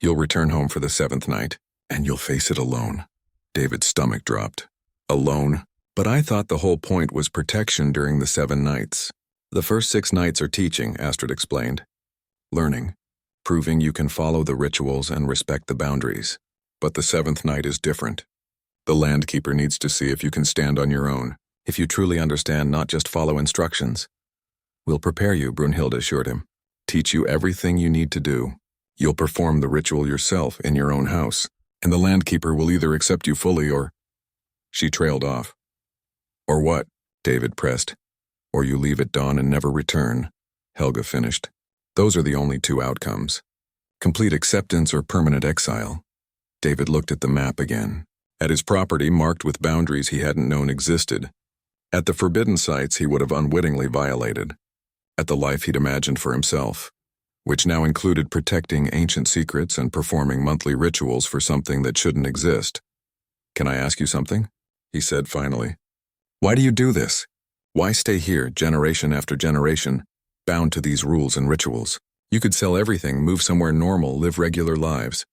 You'll return home for the 7th night, and you'll face it alone. David's stomach dropped. Alone? But I thought the whole point was protection during the 7 nights. The first 6 nights are teaching, Astrid explained. Learning. Proving you can follow the rituals and respect the boundaries. But the seventh night is different. The Landkeeper needs to see if you can stand on your own, if you truly understand, not just follow instructions. We'll prepare you, Brunhilde assured him. Teach you everything you need to do. You'll perform the ritual yourself in your own house, and the Landkeeper will either accept you fully or... She trailed off. Or what? David pressed. Or you leave at dawn and never return, Helga finished. Those are the only two outcomes. Complete acceptance or permanent exile. David looked at the map again. At his property marked with boundaries he hadn't known existed. At the forbidden sites he would have unwittingly violated. At the life he'd imagined for himself, which now included protecting ancient secrets and performing monthly rituals for something that shouldn't exist. Can I ask you something? He said finally. Why do you do this? Why stay here, generation after generation, bound to these rules and rituals? You could sell everything, move somewhere normal, live regular lives.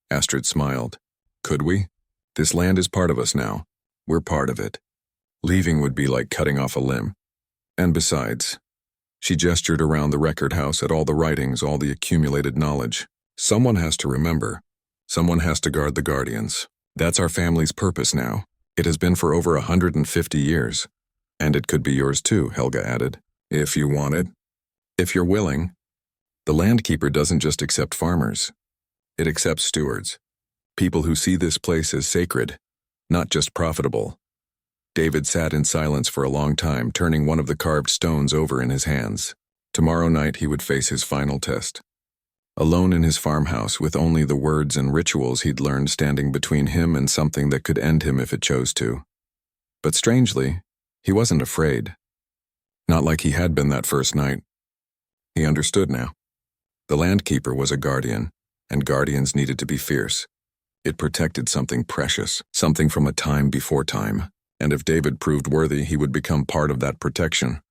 Astrid smiled. Could we? This land is part of us now. We're part of it. Leaving would be like cutting off a limb. And besides, she gestured around the record house at all the writings, all the accumulated knowledge. Someone has to remember. Someone has to guard the guardians. That's our family's purpose now. It has been for over 150 years. And it could be yours too, Helga added. If you want it. If you're willing. The Landkeeper doesn't just accept farmers. It accepts stewards. People who see this place as sacred, not just profitable. David sat in silence for a long time, turning one of the carved stones over in his hands. Tomorrow night he would face his final test. Alone in his farmhouse, with only the words and rituals he'd learned standing between him and something that could end him if it chose to. But strangely, he wasn't afraid. Not like he had been that first night. He understood now. The Landkeeper was a guardian, and guardians needed to be fierce. It protected something precious, something from a time before time, and if David proved worthy, he would become part of that protection.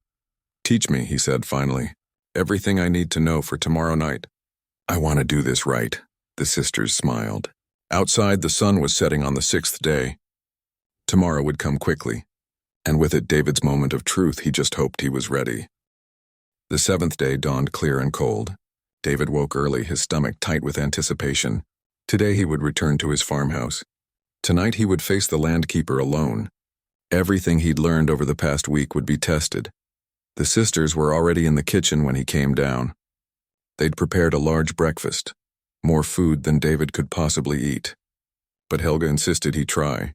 Teach me, he said finally, everything I need to know for tomorrow night. I want to do this right, the sisters smiled. Outside, the sun was setting on the sixth day. Tomorrow would come quickly, and with it David's moment of truth. He just hoped he was ready. The seventh day dawned clear and cold. David woke early, his stomach tight with anticipation. Today he would return to his farmhouse. Tonight he would face the Landkeeper alone. Everything he'd learned over the past week would be tested. The sisters were already in the kitchen when he came down. They'd prepared a large breakfast, more food than David could possibly eat. But Helga insisted he try.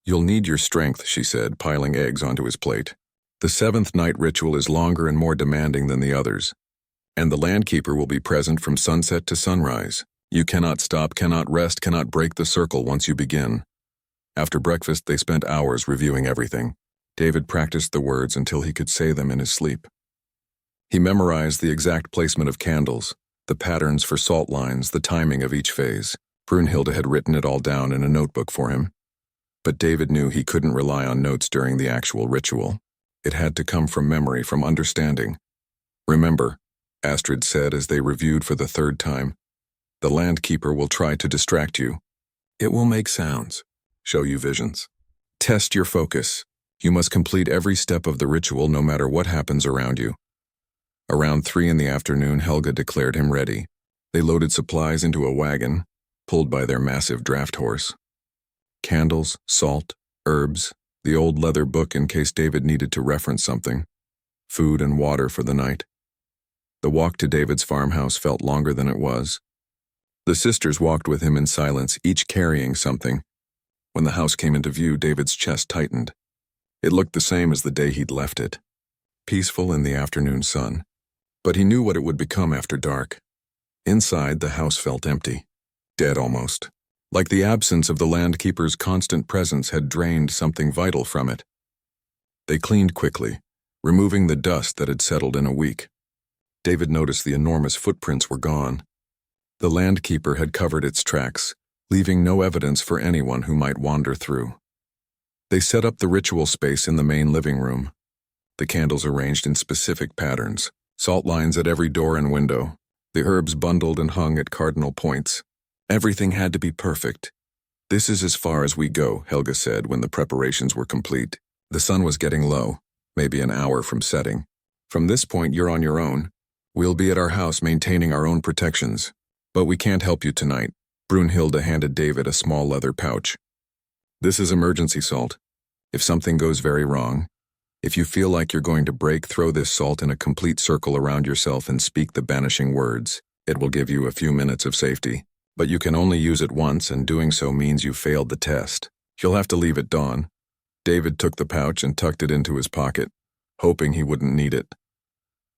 You'll need your strength, she said, piling eggs onto his plate. The seventh night ritual is longer and more demanding than the others. And the Landkeeper will be present from sunset to sunrise. You cannot stop, cannot rest, cannot break the circle once you begin. After breakfast, they spent hours reviewing everything. David practiced the words until he could say them in his sleep. He memorized the exact placement of candles, the patterns for salt lines, the timing of each phase. Brunhilde had written it all down in a notebook for him. But David knew he couldn't rely on notes during the actual ritual. It had to come from memory, from understanding. Remember, Astrid said as they reviewed for the third time, the Landkeeper will try to distract you. It will make sounds, show you visions. Test your focus. You must complete every step of the ritual no matter what happens around you. Around 3 in the afternoon, Helga declared him ready. They loaded supplies into a wagon, pulled by their massive draft horse. Candles, salt, herbs, the old leather book in case David needed to reference something, food and water for the night. The walk to David's farmhouse felt longer than it was. The sisters walked with him in silence, each carrying something. When the house came into view, David's chest tightened. It looked the same as the day he'd left it, peaceful in the afternoon sun. But he knew what it would become after dark. Inside, the house felt empty, dead almost, like the absence of the Landkeeper's constant presence had drained something vital from it. They cleaned quickly, removing the dust that had settled in a week. David noticed the enormous footprints were gone. The Landkeeper had covered its tracks, leaving no evidence for anyone who might wander through. They set up the ritual space in the main living room. The candles arranged in specific patterns, salt lines at every door and window, the herbs bundled and hung at cardinal points. Everything had to be perfect. This is as far as we go, Helga said when the preparations were complete. The sun was getting low, maybe an hour from setting. From this point, you're on your own. We'll be at our house maintaining our own protections. But we can't help you tonight. Brunhilde handed David a small leather pouch. This is emergency salt. If something goes very wrong, if you feel like you're going to break, throw this salt in a complete circle around yourself and speak the banishing words. It will give you a few minutes of safety. But you can only use it once, and doing so means you failed the test. You'll have to leave at dawn. David took the pouch and tucked it into his pocket, hoping he wouldn't need it.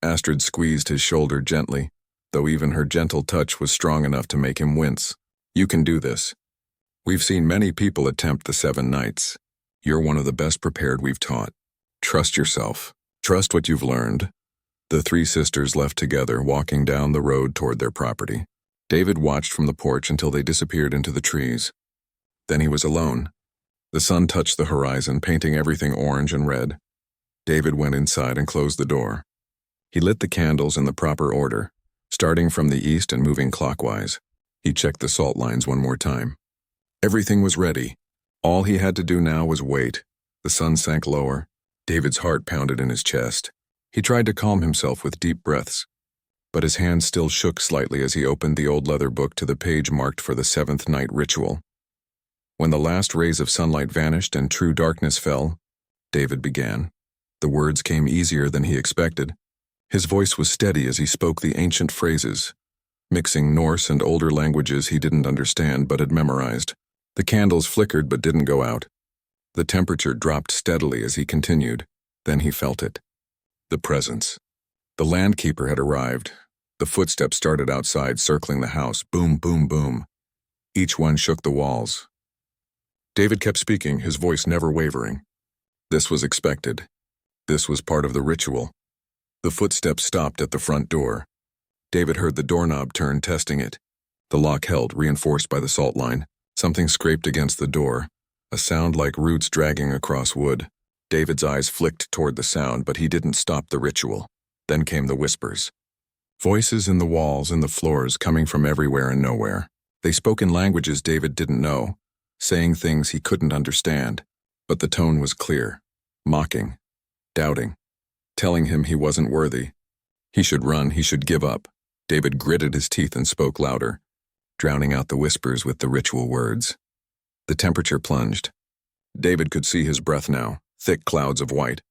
Astrid squeezed his shoulder gently, though even her gentle touch was strong enough to make him wince. You can do this. We've seen many people attempt the 7 nights. You're one of the best prepared we've taught. Trust yourself. Trust what you've learned. The 3 sisters left together, walking down the road toward their property. David watched from the porch until they disappeared into the trees. Then he was alone. The sun touched the horizon, painting everything orange and red. David went inside and closed the door. He lit the candles in the proper order, starting from the east and moving clockwise. He checked the salt lines one more time. Everything was ready. All he had to do now was wait. The sun sank lower. David's heart pounded in his chest. He tried to calm himself with deep breaths, but his hand still shook slightly as he opened the old leather book to the page marked for the 7th night ritual. When the last rays of sunlight vanished and true darkness fell, David began. The words came easier than he expected. His voice was steady as he spoke the ancient phrases, mixing Norse and older languages he didn't understand but had memorized. The candles flickered but didn't go out. The temperature dropped steadily as he continued. Then he felt it. The presence. The landkeeper had arrived. The footsteps started outside, circling the house. Boom, boom, boom. Each one shook the walls. David kept speaking, his voice never wavering. This was expected. This was part of the ritual. The footsteps stopped at the front door. David heard the doorknob turn, testing it. The lock held, reinforced by the salt line. Something scraped against the door, a sound like roots dragging across wood. David's eyes flicked toward the sound, but he didn't stop the ritual. Then came the whispers. Voices in the walls and the floors, coming from everywhere and nowhere. They spoke in languages David didn't know, saying things he couldn't understand. But the tone was clear, mocking, doubting, telling him he wasn't worthy. He should run, he should give up. David gritted his teeth and spoke louder, drowning out the whispers with the ritual words. The temperature plunged. David could see his breath now, thick clouds of white.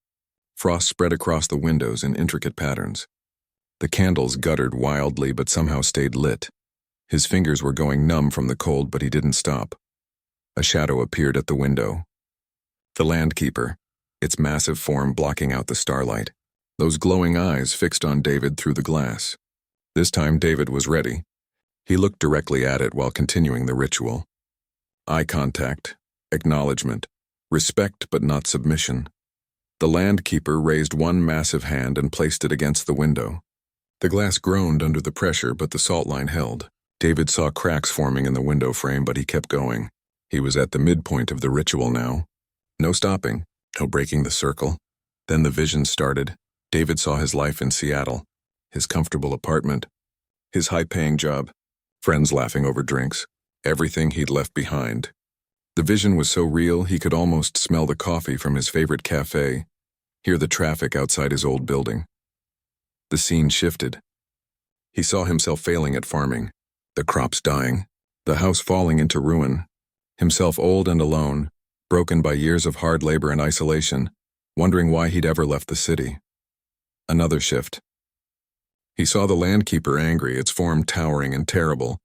Frost spread across the windows in intricate patterns. The candles guttered wildly but somehow stayed lit. His fingers were going numb from the cold, but he didn't stop. A shadow appeared at the window. The landkeeper, its massive form blocking out the starlight. Those glowing eyes fixed on David through the glass. This time David was ready. He looked directly at it while continuing the ritual. Eye contact, acknowledgement, respect but not submission. The landkeeper raised one massive hand and placed it against the window. The glass groaned under the pressure, but the salt line held. David saw cracks forming in the window frame, but he kept going. He was at the midpoint of the ritual now. No stopping, no breaking the circle. Then the vision started. David saw his life in Seattle, his comfortable apartment, his high-paying job, friends laughing over drinks, everything he'd left behind. The vision was so real he could almost smell the coffee from his favorite cafe, hear the traffic outside his old building. The scene shifted. He saw himself failing at farming, the crops dying, the house falling into ruin, himself old and alone, broken by years of hard labor and isolation, wondering why he'd ever left the city. Another shift. He saw the landkeeper angry, its form towering and terrible,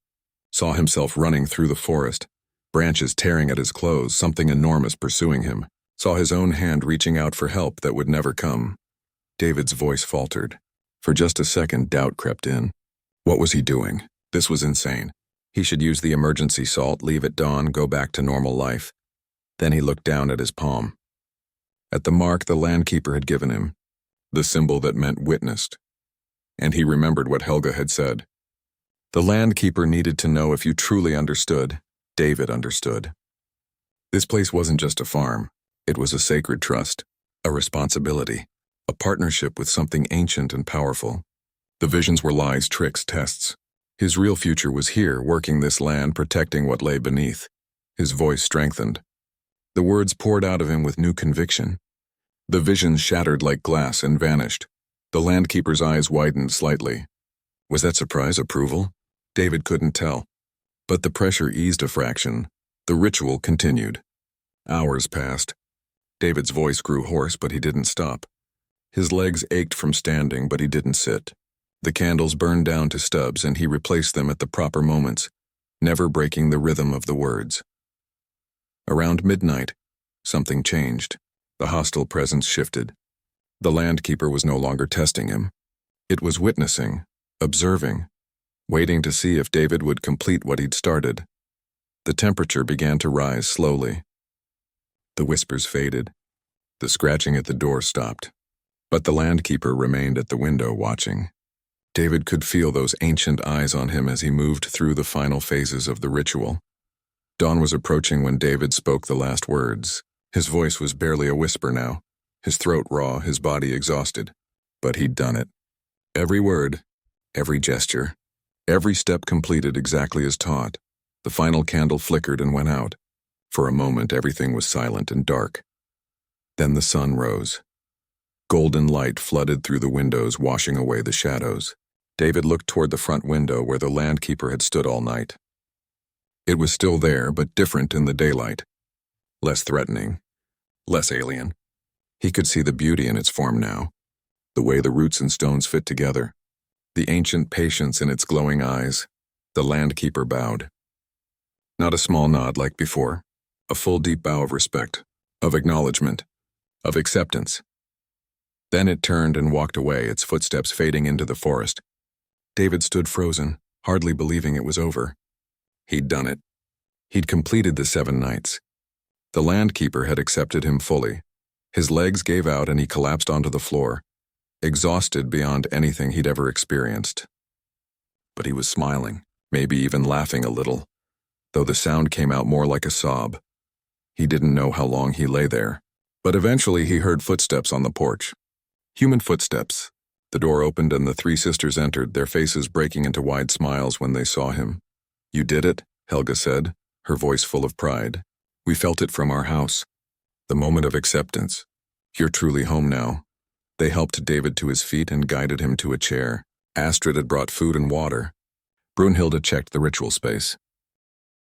saw himself running through the forest, branches tearing at his clothes, something enormous pursuing him, saw his own hand reaching out for help that would never come. David's voice faltered. For just a second, doubt crept in. What was he doing? This was insane. He should use the emergency salt, leave at dawn, go back to normal life. Then he looked down at his palm. At the mark the landkeeper had given him, the symbol that meant witnessed. And he remembered what Helga had said. The landkeeper needed to know if you truly understood. David understood. This place wasn't just a farm. It was a sacred trust, a responsibility, a partnership with something ancient and powerful. The visions were lies, tricks, tests. His real future was here, working this land, protecting what lay beneath. His voice strengthened. The words poured out of him with new conviction. The visions shattered like glass and vanished. The landkeeper's eyes widened slightly. Was that surprise, approval? David couldn't tell. But the pressure eased a fraction. The ritual continued. Hours passed. David's voice grew hoarse, but he didn't stop. His legs ached from standing, but he didn't sit. The candles burned down to stubs, and he replaced them at the proper moments, never breaking the rhythm of the words. Around midnight, something changed. The hostile presence shifted. The landkeeper was no longer testing him. It was witnessing, observing, waiting to see if David would complete what he'd started. The temperature began to rise slowly. The whispers faded. The scratching at the door stopped. But the landkeeper remained at the window watching. David could feel those ancient eyes on him as he moved through the final phases of the ritual. Dawn was approaching when David spoke the last words. His voice was barely a whisper now, his throat raw, his body exhausted. But he'd done it. Every word, every gesture, every step completed exactly as taught. The final candle flickered and went out. For a moment, everything was silent and dark. Then the sun rose. Golden light flooded through the windows, washing away the shadows. David looked toward the front window where the landkeeper had stood all night. It was still there, but different in the daylight. Less threatening, less alien. He could see the beauty in its form now, the way the roots and stones fit together, the ancient patience in its glowing eyes. The landkeeper bowed. Not a small nod like before, a full deep bow of respect, of acknowledgement, of acceptance. Then it turned and walked away, its footsteps fading into the forest. David stood frozen, hardly believing it was over. He'd done it. He'd completed the 7 nights. The landkeeper had accepted him fully. His legs gave out and he collapsed onto the floor, exhausted beyond anything he'd ever experienced. But he was smiling, maybe even laughing a little, though the sound came out more like a sob. He didn't know how long he lay there, but eventually he heard footsteps on the porch. Human footsteps. The door opened and the 3 sisters entered, their faces breaking into wide smiles when they saw him. "You did it," Helga said, her voice full of pride. "We felt it from our house. The moment of acceptance. You're truly home now." They helped David to his feet and guided him to a chair. Astrid had brought food and water. Brunhilde checked the ritual space.